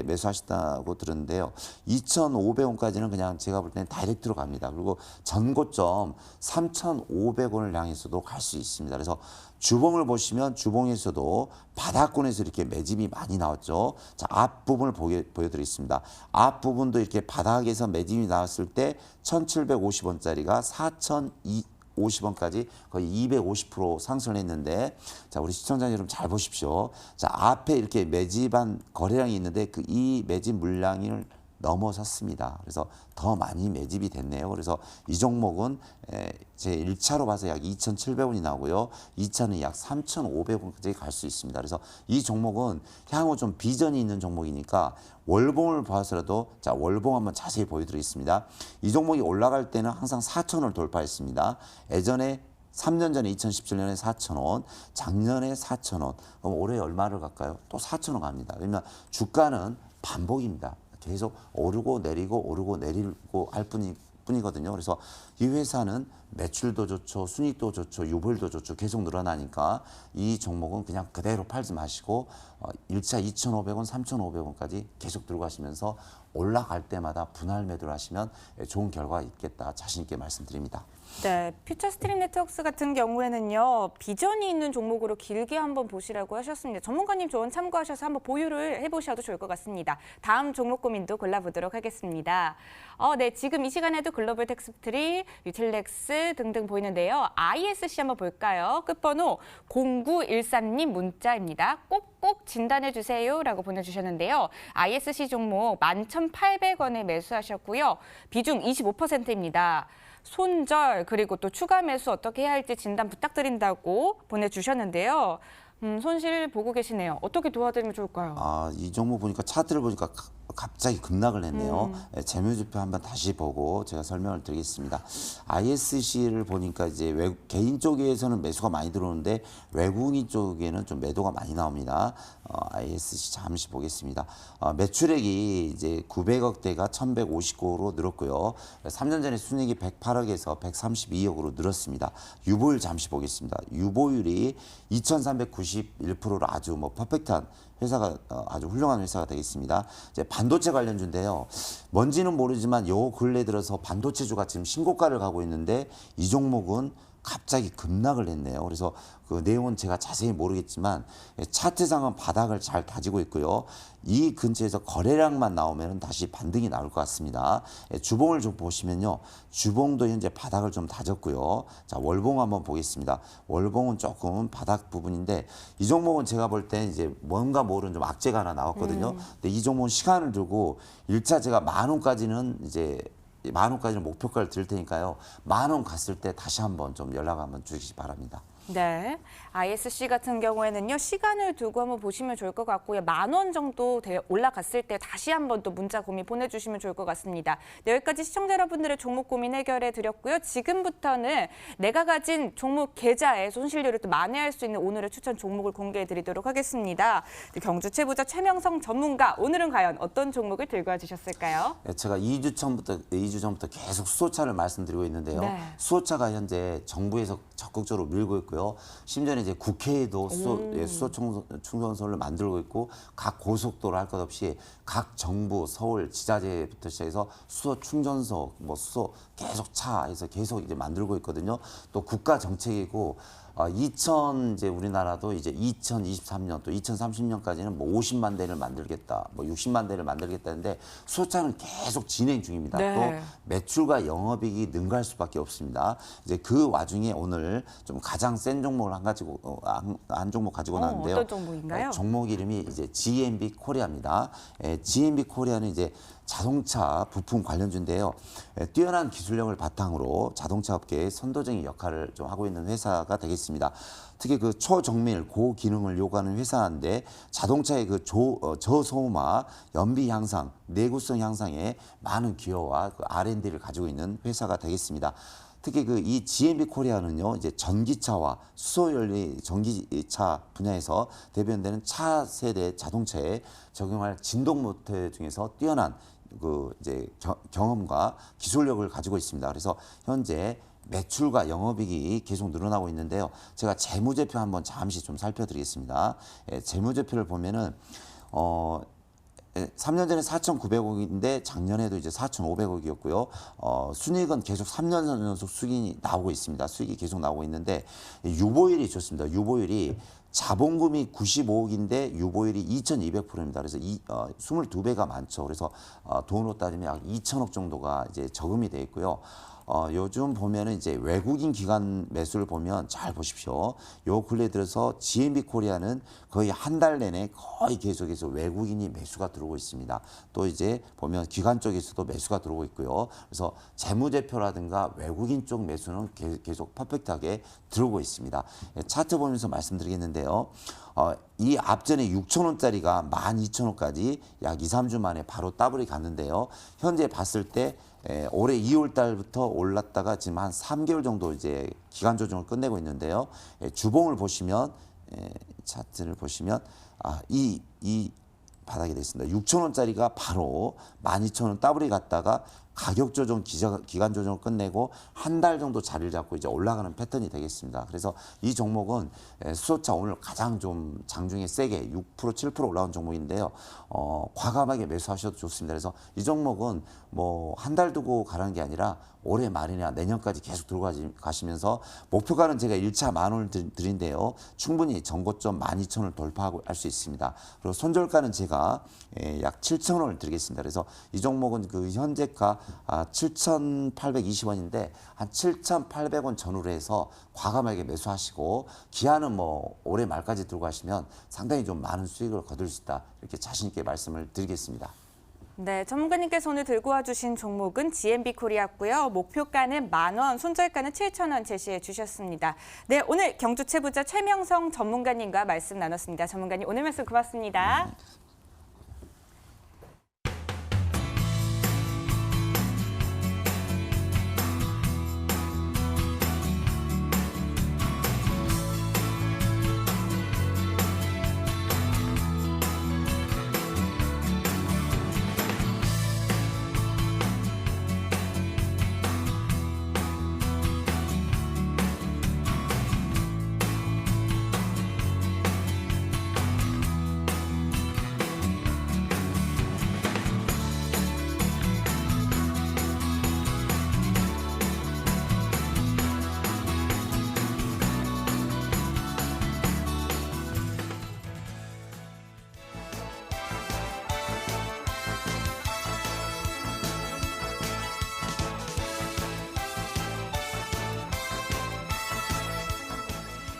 매수하셨다고 들었는데요. 2,500원까지는 그냥 제가 볼 때는 다이렉트로 갑니다. 그리고 전고점 3,500원을 향해서도 갈 수 있습니다. 그래서 주봉을 보시면 주봉에서도 바닥권에서 이렇게 매집이 많이 나왔죠. 자, 앞부분을 보여드리겠습니다. 앞부분도 이렇게 바닥에서 매집이 나왔을 때 1,750원짜리가 4,050원까지 거의 250% 상승을 했는데, 자, 우리 시청자 여러분 잘 보십시오. 자, 앞에 이렇게 매집한 거래량이 있는데 이 매집 물량을 넘어섰습니다. 그래서 더 많이 매집이 됐네요. 그래서 이 종목은 제 1차로 봐서 약 2,700원이 나오고요. 2차는 약 3,500원까지 갈 수 있습니다. 그래서 이 종목은 향후 좀 비전이 있는 종목이니까 월봉을 봐서라도, 자, 월봉 한번 자세히 보여드리겠습니다. 이 종목이 올라갈 때는 항상 4,000원을 돌파했습니다. 예전에 3년 전에 2017년에 4,000원, 작년에 4,000원, 그럼 올해 얼마를 갈까요? 또 4,000원 갑니다. 그러면 주가는 반복입니다. 계속 오르고 내리고 할 뿐이거든요. 그래서 이 회사는 매출도 좋죠, 순이익도 좋죠, 유불도 좋죠. 계속 늘어나니까 이 종목은 그냥 그대로 팔지 마시고 1차 2,500원, 3,500원까지 계속 들고 가시면서 올라갈 때마다 분할 매도를 하시면 좋은 결과가 있겠다, 자신 있게 말씀드립니다. 네, 퓨처스트림 네트워크스 같은 경우에는요, 비전이 있는 종목으로 길게 한번 보시라고 하셨습니다. 전문가님 조언 참고하셔서 한번 보유를 해보셔도 좋을 것 같습니다. 다음 종목 고민도 골라보도록 하겠습니다. 네, 지금 이 시간에도 글로벌 텍스트리, 유틸렉스 등등 보이는데요. ISC 한번 볼까요? 끝번호 0913님 문자입니다. 꼭꼭 진단해 주세요라고 보내주셨는데요. ISC 종목 11,800원에 매수하셨고요. 비중 25%입니다. 손절 그리고 또 추가 매수 어떻게 해야 할지 진단 부탁드린다고 보내주셨는데요. 손실 보고 계시네요. 어떻게 도와드리면 좋을까요? 이 종목 보니까 차트를 보니까 갑자기 급락을 했네요. 재무제표 한번 다시 보고 제가 설명을 드리겠습니다. ISC를 보니까 이제 개인 쪽에서는 매수가 많이 들어오는데 외국인 쪽에는 좀 매도가 많이 나옵니다. ISC 잠시 보겠습니다. 매출액이 이제 900억대가 1,159억으로 늘었고요. 3년 전에 순이익이 108억에서 132억으로 늘었습니다. 유보율 잠시 보겠습니다. 유보율이 2,391%로 아주 뭐 퍼펙트한 회사가 아주 훌륭한 회사가 되겠습니다. 이제 반도체 관련주인데요. 뭔지는 모르지만 요 근래 들어서 반도체주가 지금 신고가를 가고 있는데 이 종목은 갑자기 급락을 했네요. 그래서 그 내용은 제가 자세히 모르겠지만 차트상은 바닥을 잘 다지고 있고요. 이 근처에서 거래량만 나오면 다시 반등이 나올 것 같습니다. 주봉을 좀 보시면요. 주봉도 현재 바닥을 좀 다졌고요. 자, 월봉 한번 보겠습니다. 월봉은 조금 바닥 부분인데 이 종목은 제가 볼 때 이제 뭔가 모르는 좀 악재가 하나 나왔거든요. 근데 이 종목은 시간을 두고 1차 제가 10,000원까지는 이제 10,000원까지는 목표가를 드릴 테니까요. 10,000원 갔을 때 다시 한번 좀 연락 한번 주시기 바랍니다. 네, ISC 같은 경우에는요 시간을 두고 한번 보시면 좋을 것 같고요 10,000원 정도 올라갔을 때 다시 한번 또 문자 고민 보내주시면 좋을 것 같습니다. 네, 여기까지 시청자 여러분들의 종목 고민 해결해 드렸고요. 지금부터는 내가 가진 종목 계좌의 손실률을 또 만회할 수 있는 오늘의 추천 종목을 공개해 드리도록 하겠습니다. 네, 경주 최부자 최명성 전문가 오늘은 과연 어떤 종목을 들고 와주셨을까요? 네, 제가 2주 전부터 계속 수소차를 말씀드리고 있는데요. 네. 수소차가 현재 정부에서 적극적으로 밀고 있고요. 심지어는 이제 국회에도 수소 충전소를 만들고 있고 각 고속도로 할 것 없이 각 정부, 서울, 지자체부터 시작해서 수소 충전소, 뭐 수소 계속 차에서 계속 이제 만들고 있거든요. 또 국가 정책이고 이제 우리나라도 이제 2023년 또 2030년까지는 뭐 50만 대를 만들겠다, 뭐 60만 대를 만들겠다는데 수소차는 계속 진행 중입니다. 네. 또 매출과 영업이익이 능가할 수밖에 없습니다. 이제 그 와중에 오늘 좀 가장 센 종목을 한 종목 가지고 나왔는데요. 어떤 종목인가요? 종목 이름이 이제 GMB 코리아입니다. GMB 코리아는 이제 자동차 부품 관련주인데요. 뛰어난 기술력을 바탕으로 자동차 업계의 선도적인 역할을 좀 하고 있는 회사가 되겠습니다. 특히 그 초정밀 고기능을 요구하는 회사인데 자동차의 그 저소음화, 연비 향상, 내구성 향상에 많은 기여와 그 R&D를 가지고 있는 회사가 되겠습니다. 특히 그 이 GMB 코리아는요, 이제 전기차와 수소연료 전기차 분야에서 대변되는 차세대 자동차에 적용할 진동 모터 중에서 뛰어난 그 이제 경험과 기술력을 가지고 있습니다. 그래서 현재 매출과 영업이익이 계속 늘어나고 있는데요. 제가 재무제표 한번 잠시 좀 살펴드리겠습니다. 재무제표를 보면은 3년 전에 4,900억인데 작년에도 이제 4,500억이었고요. 순이익은 계속 3년 연속 수익이 나오고 있습니다. 수익이 계속 나오고 있는데 유보율이 좋습니다. 유보율이 자본금이 95억인데 유보율이 2,200%입니다. 그래서 22배가 많죠. 그래서 돈으로 따지면 약 2,000억 정도가 이제 저금이 돼 있고요. 요즘 보면은 이제 외국인 기관 매수를 보면 잘 보십시오. 요 근래 들어서 GMB 코리아는 거의 한 달 내내 거의 계속해서 외국인이 매수가 들어오고 있습니다. 또 이제 보면 기관 쪽에서도 매수가 들어오고 있고요. 그래서 재무제표라든가 외국인 쪽 매수는 계속 퍼펙트하게 들어오고 있습니다. 차트 보면서 말씀드리겠는데요. 이 앞전에 6,000원짜리가 12,000원까지 약 2, 3주 만에 바로 더블이 갔는데요. 현재 봤을 때 올해 2월 달부터 올랐다가 지금 한 3개월 정도 이제 기간 조정을 끝내고 있는데요. 주봉을 보시면 차트를 보시면 이 바닥이 됐습니다. 6,000원짜리가 바로 12,000원 더블이 갔다가 가격 조정, 기간 조정을 끝내고 한 달 정도 자리를 잡고 이제 올라가는 패턴이 되겠습니다. 그래서 이 종목은 수소차 오늘 가장 좀 장중에 세게 6%, 7% 올라온 종목인데요. 과감하게 매수하셔도 좋습니다. 그래서 이 종목은 뭐 한 달 두고 가라는 게 아니라 올해 말이나 내년까지 계속 들고 가시면서 목표가는 제가 1차 10,000원을 드린데요. 충분히 전고점 12,000원을 돌파하고 할 수 있습니다. 그리고 손절가는 제가 약 7,000원을 드리겠습니다. 그래서 이 종목은 그 현재가 7,820원인데 한 7,800원 전후로 해서 과감하게 매수하시고 기한은 뭐 올해 말까지 들고 가시면 상당히 좀 많은 수익을 거둘 수 있다. 이렇게 자신 있게 말씀을 드리겠습니다. 네, 전문가님께서 오늘 들고 와주신 종목은 GMB 코리아고요. 목표가는 10,000원, 손절가는 7,000원 제시해 주셨습니다. 네, 오늘 경주채부자 최명성 전문가님과 말씀 나눴습니다. 전문가님 오늘 말씀 고맙습니다.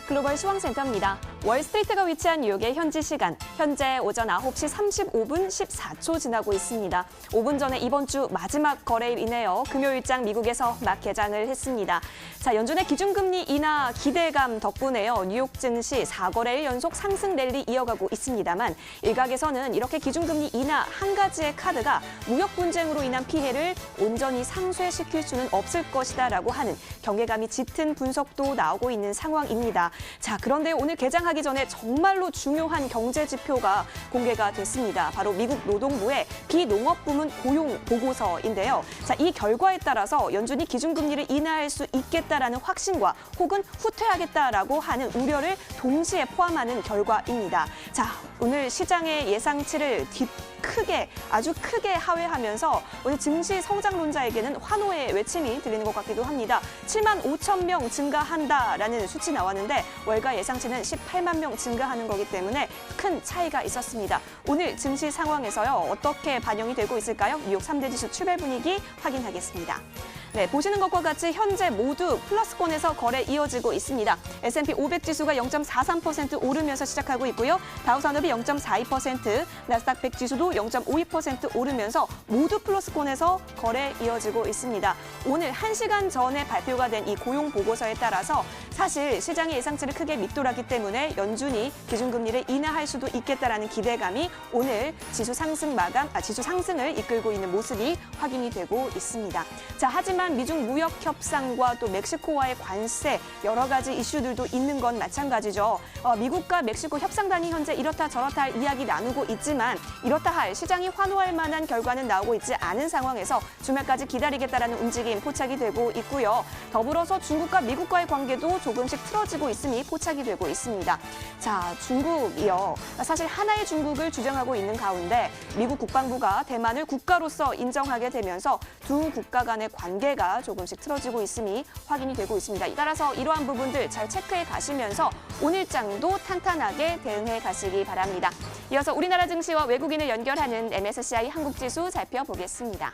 글로벌 시황센터입니다. 월스트리트가 위치한 뉴욕의 현지 시간, 현재 오전 9시 35분 14초 지나고 있습니다. 5분 전에 이번 주 마지막 거래일이네요. 금요일장 미국에서 막 개장을 했습니다. 자, 연준의 기준금리 인하 기대감 덕분에요. 뉴욕 증시 4거래일 연속 상승 랠리 이어가고 있습니다만 일각에서는 이렇게 기준금리 인하 한 가지의 카드가 무역 분쟁으로 인한 피해를 온전히 상쇄시킬 수는 없을 것이다라고 하는 경계감이 짙은 분석도 나오고 있는 상황입니다. 자, 그런데 오늘 개장하기 전에 정말로 중요한 경제 지표가 공개가 됐습니다. 바로 미국 노동부의 비농업 부문 고용 보고서인데요. 자, 이 결과에 따라서 연준이 기준금리를 인하할 수 있겠다라는 확신과 혹은 후퇴하겠다라고 하는 우려를 동시에 포함하는 결과입니다. 자, 오늘 시장의 예상치를 아주 크게 하회하면서 오늘 증시 성장론자에게는 환호의 외침이 들리는 것 같기도 합니다. 7만 5천 명 증가한다라는 수치 나왔는데 월가 예상치는 18만 명 증가하는 거기 때문에 큰 차이가 있었습니다. 오늘 증시 상황에서요, 어떻게 반영이 되고 있을까요? 뉴욕 3대 지수 출발 분위기 확인하겠습니다. 네, 보시는 것과 같이 현재 모두 플러스권에서 거래 이어지고 있습니다. S&P 500 지수가 0.43% 오르면서 시작하고 있고요. 다우산업이 0.42%, 나스닥 100 지수도 0.52% 오르면서 모두 플러스권에서 거래 이어지고 있습니다. 오늘 1시간 전에 발표가 된 이 고용 보고서에 따라서 사실 시장의 예상치를 크게 밑돌았기 때문에 연준이 기준금리를 인하할 수도 있겠다라는 기대감이 오늘 지수 상승을 이끌고 있는 모습이 확인이 되고 있습니다. 자, 하지만 미중 무역 협상과 또 멕시코와의 관세 여러 가지 이슈들도 있는 건 마찬가지죠. 미국과 멕시코 협상단이 현재 이렇다 저렇다 할 이야기 나누고 있지만 이렇다 할 시장이 환호할 만한 결과는 나오고 있지 않은 상황에서 주말까지 기다리겠다라는 움직임 포착이 되고 있고요. 더불어서 중국과 미국과의 관계도 조금씩 틀어지고 있음이 포착이 되고 있습니다. 자, 중국이요. 사실 하나의 중국을 주장하고 있는 가운데 미국 국방부가 대만을 국가로서 인정하게 되면서 두 국가 간의 관계가 조금씩 틀어지고 있음이 확인이 되고 있습니다. 따라서 이러한 부분들 잘 체크해 가시면서 오늘장도 탄탄하게 대응해 가시기 바랍니다. 이어서 우리나라 증시와 외국인을 연결하는 MSCI 한국지수 살펴보겠습니다.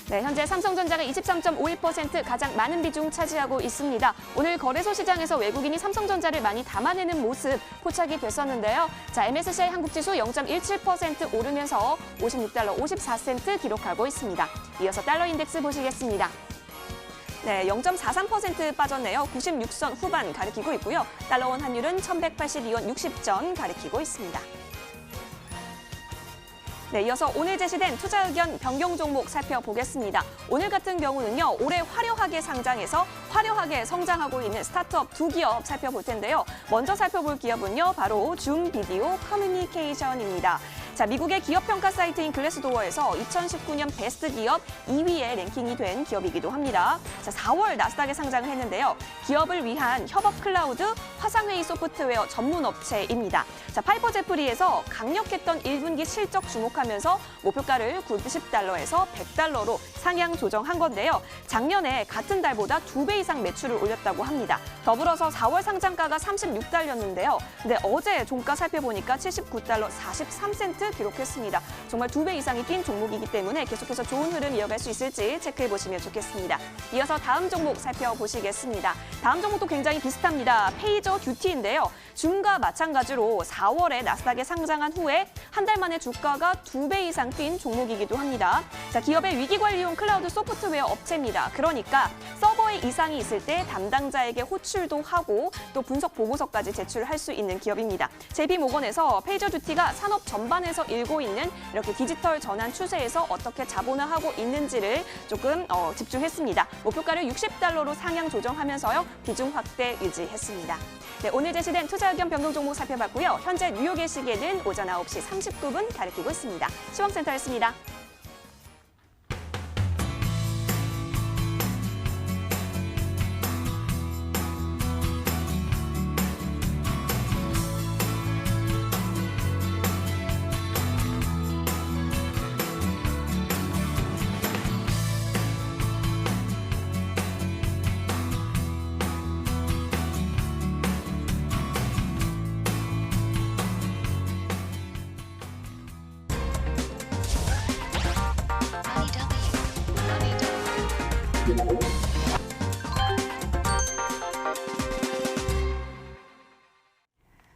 네, 현재 삼성전자가 23.51% 가장 많은 비중 차지하고 있습니다. 오늘 거래소 시장에서 외국인이 삼성전자를 많이 담아내는 모습 포착이 됐었는데요. 자, MSCI 한국지수 0.17% 오르면서 56달러 54센트 기록하고 있습니다. 이어서 달러 인덱스 보시겠습니다. 네, 0.43% 빠졌네요. 96선 후반 가리키고 있고요. 달러원 환율은 1182원 60전 가리키고 있습니다. 네, 이어서 오늘 제시된 투자 의견 변경 종목 살펴보겠습니다. 오늘 같은 경우는요, 올해 화려하게 상장해서 화려하게 성장하고 있는 스타트업 두 기업 살펴볼 텐데요. 먼저 살펴볼 기업은요, 바로 줌 비디오 커뮤니케이션입니다. 자, 미국의 기업 평가 사이트인 글래스도어에서 2019년 베스트 기업 2위에 랭킹이 된 기업이기도 합니다. 자, 4월 나스닥에 상장을 했는데요. 기업을 위한 협업 클라우드 화상회의 소프트웨어 전문 업체입니다. 자, 파이퍼 제프리에서 강력했던 1분기 실적 주목하면서 목표가를 90달러에서 100달러로 상향 조정한 건데요. 작년에 같은 달보다 2배 이상 매출을 올렸다고 합니다. 더불어서 4월 상장가가 36달러였는데요. 근데 어제 종가 살펴보니까 79달러 43센트 홀을 기록했습니다. 정말 2배 이상이 뛴 종목이기 때문에 계속해서 좋은 흐름 이어갈 수 있을지 체크해 보시면 좋겠습니다. 이어서 다음 종목 살펴보시겠습니다. 다음 종목도 굉장히 비슷합니다. 페이저 듀티인데요. 줌과 마찬가지로 4월에 나스닥에 상장한 후에 한 달 만에 주가가 2배 이상 뛴 종목이기도 합니다. 자, 기업의 위기관리용 클라우드 소프트웨어 업체입니다. 그러니까 서버에 이상이 있을 때 담당자에게 호출도 하고 또 분석 보고서까지 제출할 수 있는 기업입니다. JP모건에서 페이저 듀티가 산업 전반에서 일고 있는 이렇게 디지털 전환 추세에서 어떻게 자본화하고 있는지를 조금 집중했습니다. 목표가를 $60로 상향 조정하면서요. 비중 확대 유지했습니다. 네, 오늘 제시된 투자 의견 변동 종목 살펴봤고요. 현재 뉴욕의 시계는 오전 9시 39분 가리키고 있습니다. 시황센터였습니다.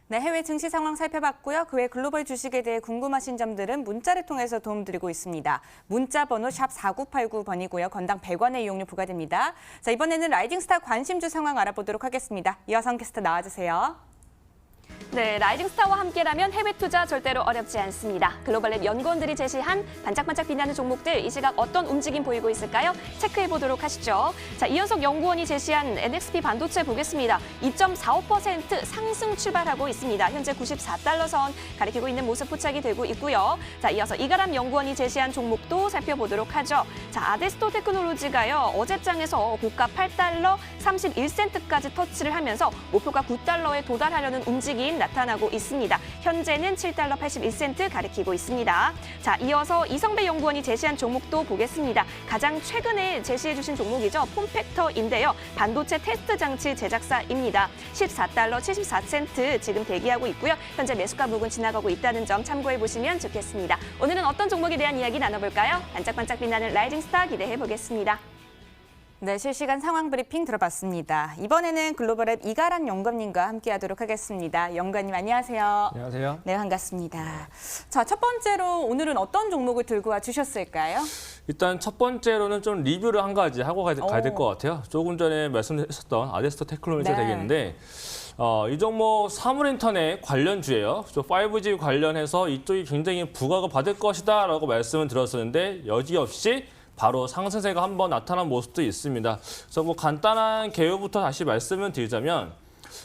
네, 해외 증시 상황 살펴봤고요. 그 외 글로벌 주식에 대해 궁금하신 점들은 문자를 통해서 도움드리고 있습니다. 문자 번호 샵 4989번이고요. 건당 100원의 이용료 부과됩니다. 자, 이번에는 라이징스타 관심주 상황 알아보도록 하겠습니다. 이화성 캐스터 나와주세요. 네, 라이징스타와 함께라면 해외 투자 절대로 어렵지 않습니다. 글로벌랩 연구원들이 제시한 반짝반짝 빛나는 종목들 이 시각 어떤 움직임 보이고 있을까요? 체크해 보도록 하시죠. 자, 이현석 연구원이 제시한 NXP 반도체 보겠습니다. 2.45% 상승 출발하고 있습니다. 현재 94달러 선 가리키고 있는 모습 포착이 되고 있고요. 자, 이어서 이가람 연구원이 제시한 종목도 살펴보도록 하죠. 자, 아데스토 테크놀로지가요. 어제장에서 고가 8달러 31센트까지 터치를 하면서 목표가 9달러에 도달하려는 움직임 나타나고 있습니다. 현재는 7달러 81센트 가리키고 있습니다. 자, 이어서 이성배 연구원이 제시한 종목도 보겠습니다. 가장 최근에 제시해 주신 종목이죠. 폼팩터인데요. 반도체 테스트 장치 제작사입니다. 14달러 74센트 지금 대기하고 있고요. 현재 매수가 부근 지나가고 있다는 점 참고해 보시면 좋겠습니다. 오늘은 어떤 종목에 대한 이야기 나눠볼까요? 반짝반짝 빛나는 라이징스타 기대해 보겠습니다. 네, 실시간 상황 브리핑 들어봤습니다. 이번에는 글로벌앱 이가람 연구원님과 함께하도록 하겠습니다. 연구원님 안녕하세요. 안녕하세요. 네, 반갑습니다. 자, 첫 번째로 오늘은 어떤 종목을 들고 와 주셨을까요? 일단 첫 번째로는 좀 리뷰를 한 가지 하고 가야 될 것 같아요. 조금 전에 말씀하셨던 아데스토 테크놀로지가 네. 되겠는데 이 종목 사물인터넷 관련주예요. 5G 관련해서 이쪽이 굉장히 부각을 받을 것이다 라고 말씀을 드렸었는데 여지없이 바로 상승세가 한번 나타난 모습도 있습니다. 그래서 뭐 간단한 개요부터 다시 말씀을 드리자면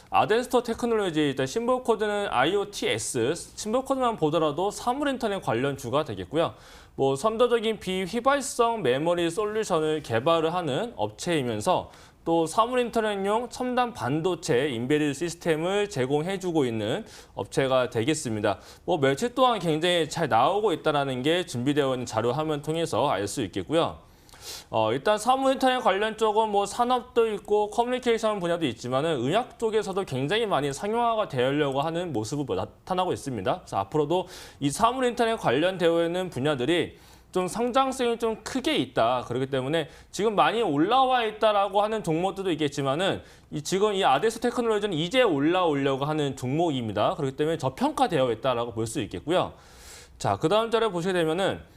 아데스토 테크놀로지 일단 심볼 코드는 IoTS, 심볼 코드만 보더라도 사물인터넷 관련주가 되겠고요. 뭐 선도적인 비휘발성 메모리 솔루션을 개발을 하는 업체이면서 또 사물인터넷용 첨단 반도체 인베디드 시스템을 제공해주고 있는 업체가 되겠습니다. 뭐 며칠 동안 굉장히 잘 나오고 있다는 게 준비되어 있는 자료 화면 통해서 알 수 있겠고요. 일단 사물인터넷 관련 쪽은 뭐 산업도 있고 커뮤니케이션 분야도 있지만은 의학 쪽에서도 굉장히 많이 상용화가 되려고 하는 모습을 나타나고 있습니다. 그래서 앞으로도 이 사물인터넷 관련되어 있는 분야들이 좀 성장성이 좀 크게 있다. 그렇기 때문에 지금 많이 올라와 있다라고 하는 종목들도 있겠지만은 지금 이 아데스토 테크놀로지는 이제 올라오려고 하는 종목입니다. 그렇기 때문에 저평가되어 있다라고 볼 수 있겠고요. 자, 그다음 자료 보시게 되면은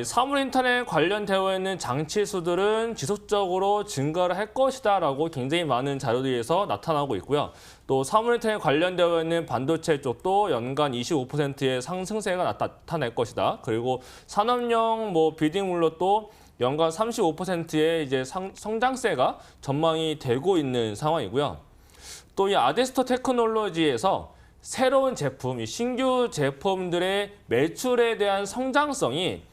사물인터넷 관련되어 있는 장치 수들은 지속적으로 증가를 할 것이다라고 굉장히 많은 자료들에서 나타나고 있고요. 또 사물인터넷 관련되어 있는 반도체 쪽도 연간 25%의 상승세가 나타날 것이다. 그리고 산업용 뭐 빌딩물로 연간 35%의 이제 성장세가 전망이 되고 있는 상황이고요. 또 이 아데스토 테크놀로지에서 새로운 제품, 이 신규 제품들의 매출에 대한 성장성이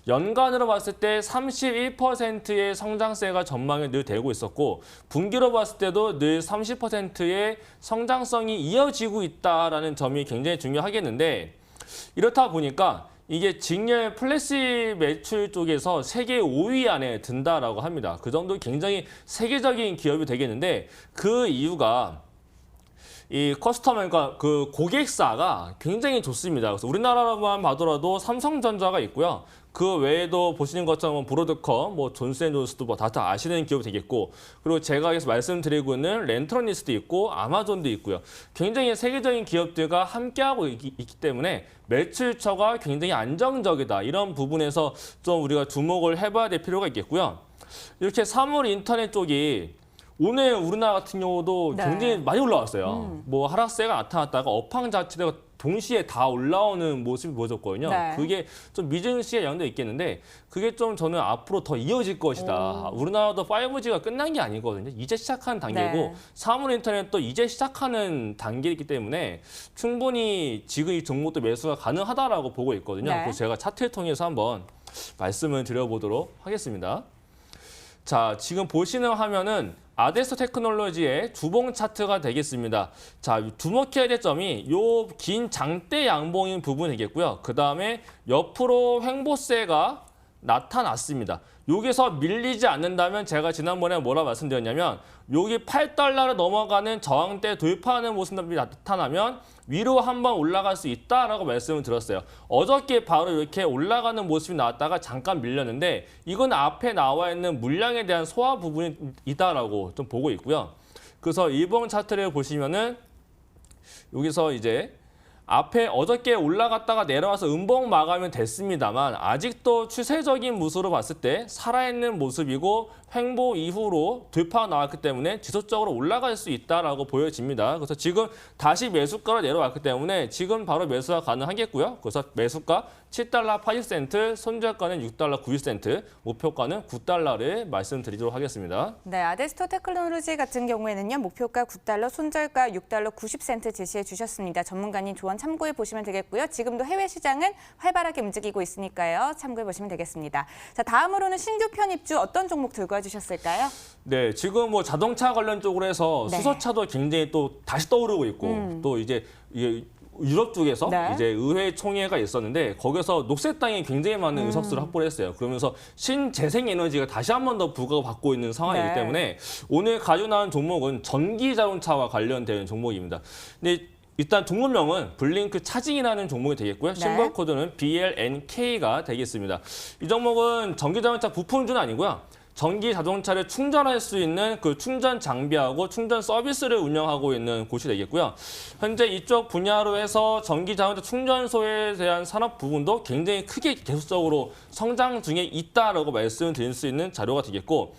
연간으로 봤을 때 31%의 성장세가 전망이 늘 되고 있었고 분기로 봤을 때도 늘 30%의 성장성이 이어지고 있다는 점이 굉장히 중요하겠는데 이렇다 보니까 이게 직렬 플래시 매출 쪽에서 세계 5위 안에 든다라고 합니다. 그 정도 굉장히 세계적인 기업이 되겠는데 그 이유가 이 커스터머, 그러니까 그 고객사가 굉장히 좋습니다. 그래서 우리나라로만 봐더라도 삼성전자가 있고요. 그 외에도 보시는 것처럼 브로드컴, 뭐 존스앤존스도 뭐 다 아시는 기업이 되겠고, 그리고 제가 여기서 말씀드리고 있는 랜턴리스도 있고 아마존도 있고요. 굉장히 세계적인 기업들과 함께하고 있기 때문에 매출처가 굉장히 안정적이다. 이런 부분에서 좀 우리가 주목을 해봐야 될 필요가 있겠고요. 이렇게 사물 인터넷 쪽이 오늘 우리나라 같은 경우도 네. 굉장히 많이 올라왔어요. 뭐 하락세가 나타났다가 업황 자체가 동시에 다 올라오는 모습이 보여졌거든요. 네. 그게 좀 미증시에 연도 있겠는데 그게 좀 저는 앞으로 더 이어질 것이다. 우리나라도 5G가 끝난 게 아니거든요. 이제 시작한 단계고 네. 사물 인터넷도 이제 시작하는 단계이기 때문에 충분히 지금 이 종목도 매수가 가능하다라고 보고 있거든요. 네. 그래서 제가 차트를 통해서 한번 말씀을 드려보도록 하겠습니다. 자, 지금 보시는 화면은 아데스토 테크놀로지의 주봉 차트가 되겠습니다. 자, 주목해야 될 점이 요 긴 장대 양봉인 부분이 되겠고요. 그 다음에 옆으로 횡보세가 나타났습니다. 여기서 밀리지 않는다면 제가 지난번에 뭐라 말씀드렸냐면 여기 8달러를 넘어가는 저항대 돌파하는 모습이 나타나면 위로 한번 올라갈 수 있다라고 말씀을 드렸어요. 어저께 바로 이렇게 올라가는 모습이 나왔다가 잠깐 밀렸는데 이건 앞에 나와 있는 물량에 대한 소화 부분이다라고 좀 보고 있고요. 그래서 일봉 차트를 보시면은 여기서 이제 앞에 어저께 올라갔다가 내려와서 음봉 마감은 됐습니다만 아직도 추세적인 모습으로 봤을 때 살아있는 모습이고 횡보 이후로 돌파가 나왔기 때문에 지속적으로 올라갈 수 있다라고 보여집니다. 그래서 지금 다시 매수가로 내려왔기 때문에 지금 바로 매수가 가능하겠고요. 그래서 매수가 7달러 80센트, 손절가는 6달러 91센트, 목표가는 9달러를 말씀드리도록 하겠습니다. 네, 아데스토 테크놀로지 같은 경우에는요. 목표가 9달러, 손절가 6달러 90센트 제시해 주셨습니다. 전문가님 조언 참고해 보시면 되겠고요. 지금도 해외 시장은 활발하게 움직이고 있으니까요. 참고해 보시면 되겠습니다. 자, 다음으로는 신규 편입주 어떤 종목 들고 와주셨을까요? 네, 지금 뭐 자동차 관련 쪽으로 해서 네. 수소차도 굉장히 또 다시 떠오르고 있고 또 이제 유럽 쪽에서 네. 이제 의회 총회가 있었는데 거기서 녹색당이 굉장히 많은 의석수를 확보를 했어요. 그러면서 신재생에너지가 다시 한 번 더 부각을 받고 있는 상황이기 네. 때문에 오늘 가지고 나온 종목은 전기자동차와 관련된 종목입니다. 근데 일단 종목명은 블링크 차징이라는 종목이 되겠고요. 네. 심벌 코드는 BLNK가 되겠습니다. 이 종목은 전기자동차 부품주는 아니고요. 전기 자동차를 충전할 수 있는 그 충전 장비하고 충전 서비스를 운영하고 있는 곳이 되겠고요. 현재 이쪽 분야로 해서 전기 자동차 충전소에 대한 산업 부분도 굉장히 크게 계속적으로 성장 중에 있다라고 말씀을 드릴 수 있는 자료가 되겠고,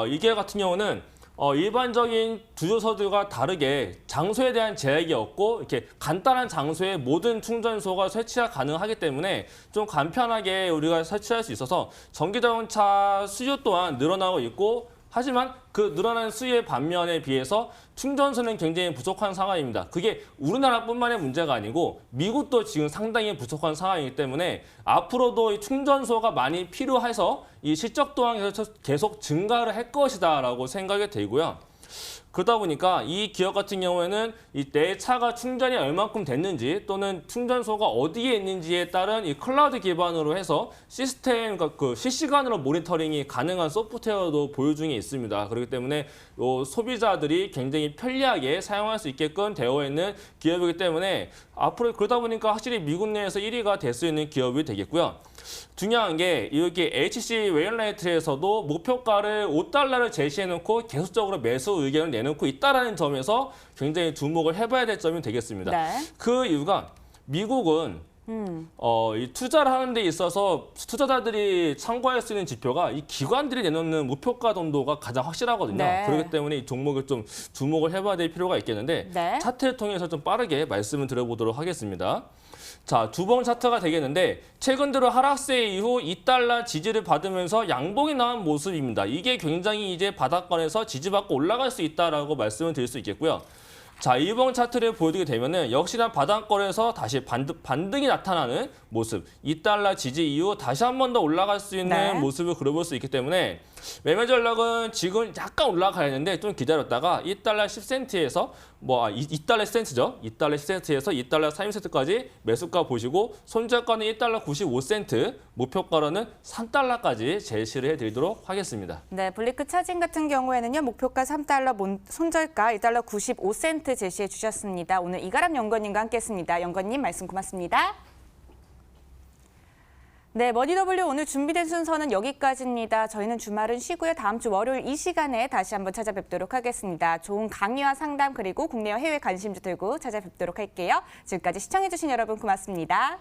이게 같은 경우는 일반적인 주조서들과 다르게 장소에 대한 제약이 없고 이렇게 간단한 장소에 모든 충전소가 설치가 가능하기 때문에 좀 간편하게 우리가 설치할 수 있어서 전기자동차 수요 또한 늘어나고 있고 하지만 그 늘어나는 수요의 반면에 비해서 충전소는 굉장히 부족한 상황입니다. 그게 우리나라뿐만의 문제가 아니고 미국도 지금 상당히 부족한 상황이기 때문에 앞으로도 이 충전소가 많이 필요해서 이 실적 또한 계속 증가를 할 것이다라고 생각이 들고요. 그러다 보니까 이 기업 같은 경우에는 이 내 차가 충전이 얼마큼 됐는지 또는 충전소가 어디에 있는지에 따른 이 클라우드 기반으로 해서 시스템, 그 실시간으로 모니터링이 가능한 소프트웨어도 보유 중에 있습니다. 그렇기 때문에 소비자들이 굉장히 편리하게 사용할 수 있게끔 되어 있는 기업이기 때문에 앞으로 그러다 보니까 확실히 미국 내에서 1위가 될 수 있는 기업이 되겠고요. 중요한 게 이렇게 HC 웨일라이트에서도 목표가를 5달러를 제시해놓고 계속적으로 매수 의견을 내놓고 있다는 점에서 굉장히 주목을 해봐야 될 점이 되겠습니다. 네. 그 이유가 미국은 이 투자를 하는 데 있어서 투자자들이 참고할 수 있는 지표가 이 기관들이 내놓는 목표가 정도가 가장 확실하거든요. 네. 그렇기 때문에 이 종목을 좀 주목을 해봐야 될 필요가 있겠는데 네. 차트를 통해서 좀 빠르게 말씀을 드려보도록 하겠습니다. 자, 주봉 차트가 되겠는데 최근 들어 하락세 이후 2달러 지지를 받으면서 양봉이 나온 모습입니다. 이게 굉장히 이제 바닥권에서 지지받고 올라갈 수 있다라고 말씀을 드릴 수 있겠고요. 자, 일봉 차트를 보여드리게 되면은 역시나 바닥권에서 다시 반등이 나타나는 모습. 2달러 지지 이후 다시 한 번 더 올라갈 수 있는 네. 모습을 그려볼 수 있기 때문에 매매 전략은 지금 약간 올라가 있는데 좀 기다렸다가 2달러 10센트에서 뭐 2달러 10센트죠. 2달러 10센트에서 2달러 30센트까지 매수가 보시고 손절가는 1달러 95센트, 목표가로는 3달러까지 제시를 해드리도록 하겠습니다. 네, 블리크 차징 같은 경우에는요. 목표가 3달러, 손절가 1달러 95센트 제시해 주셨습니다. 오늘 이가람 연구원님과 함께했습니다. 연구원님 말씀 고맙습니다. 네, 머니더블유 오늘 준비된 순서는 여기까지입니다. 저희는 주말은 쉬고요. 다음 주 월요일 이 시간에 다시 한번 찾아뵙도록 하겠습니다. 좋은 강의와 상담 그리고 국내와 해외 관심주 들고 찾아뵙도록 할게요. 지금까지 시청해주신 여러분 고맙습니다.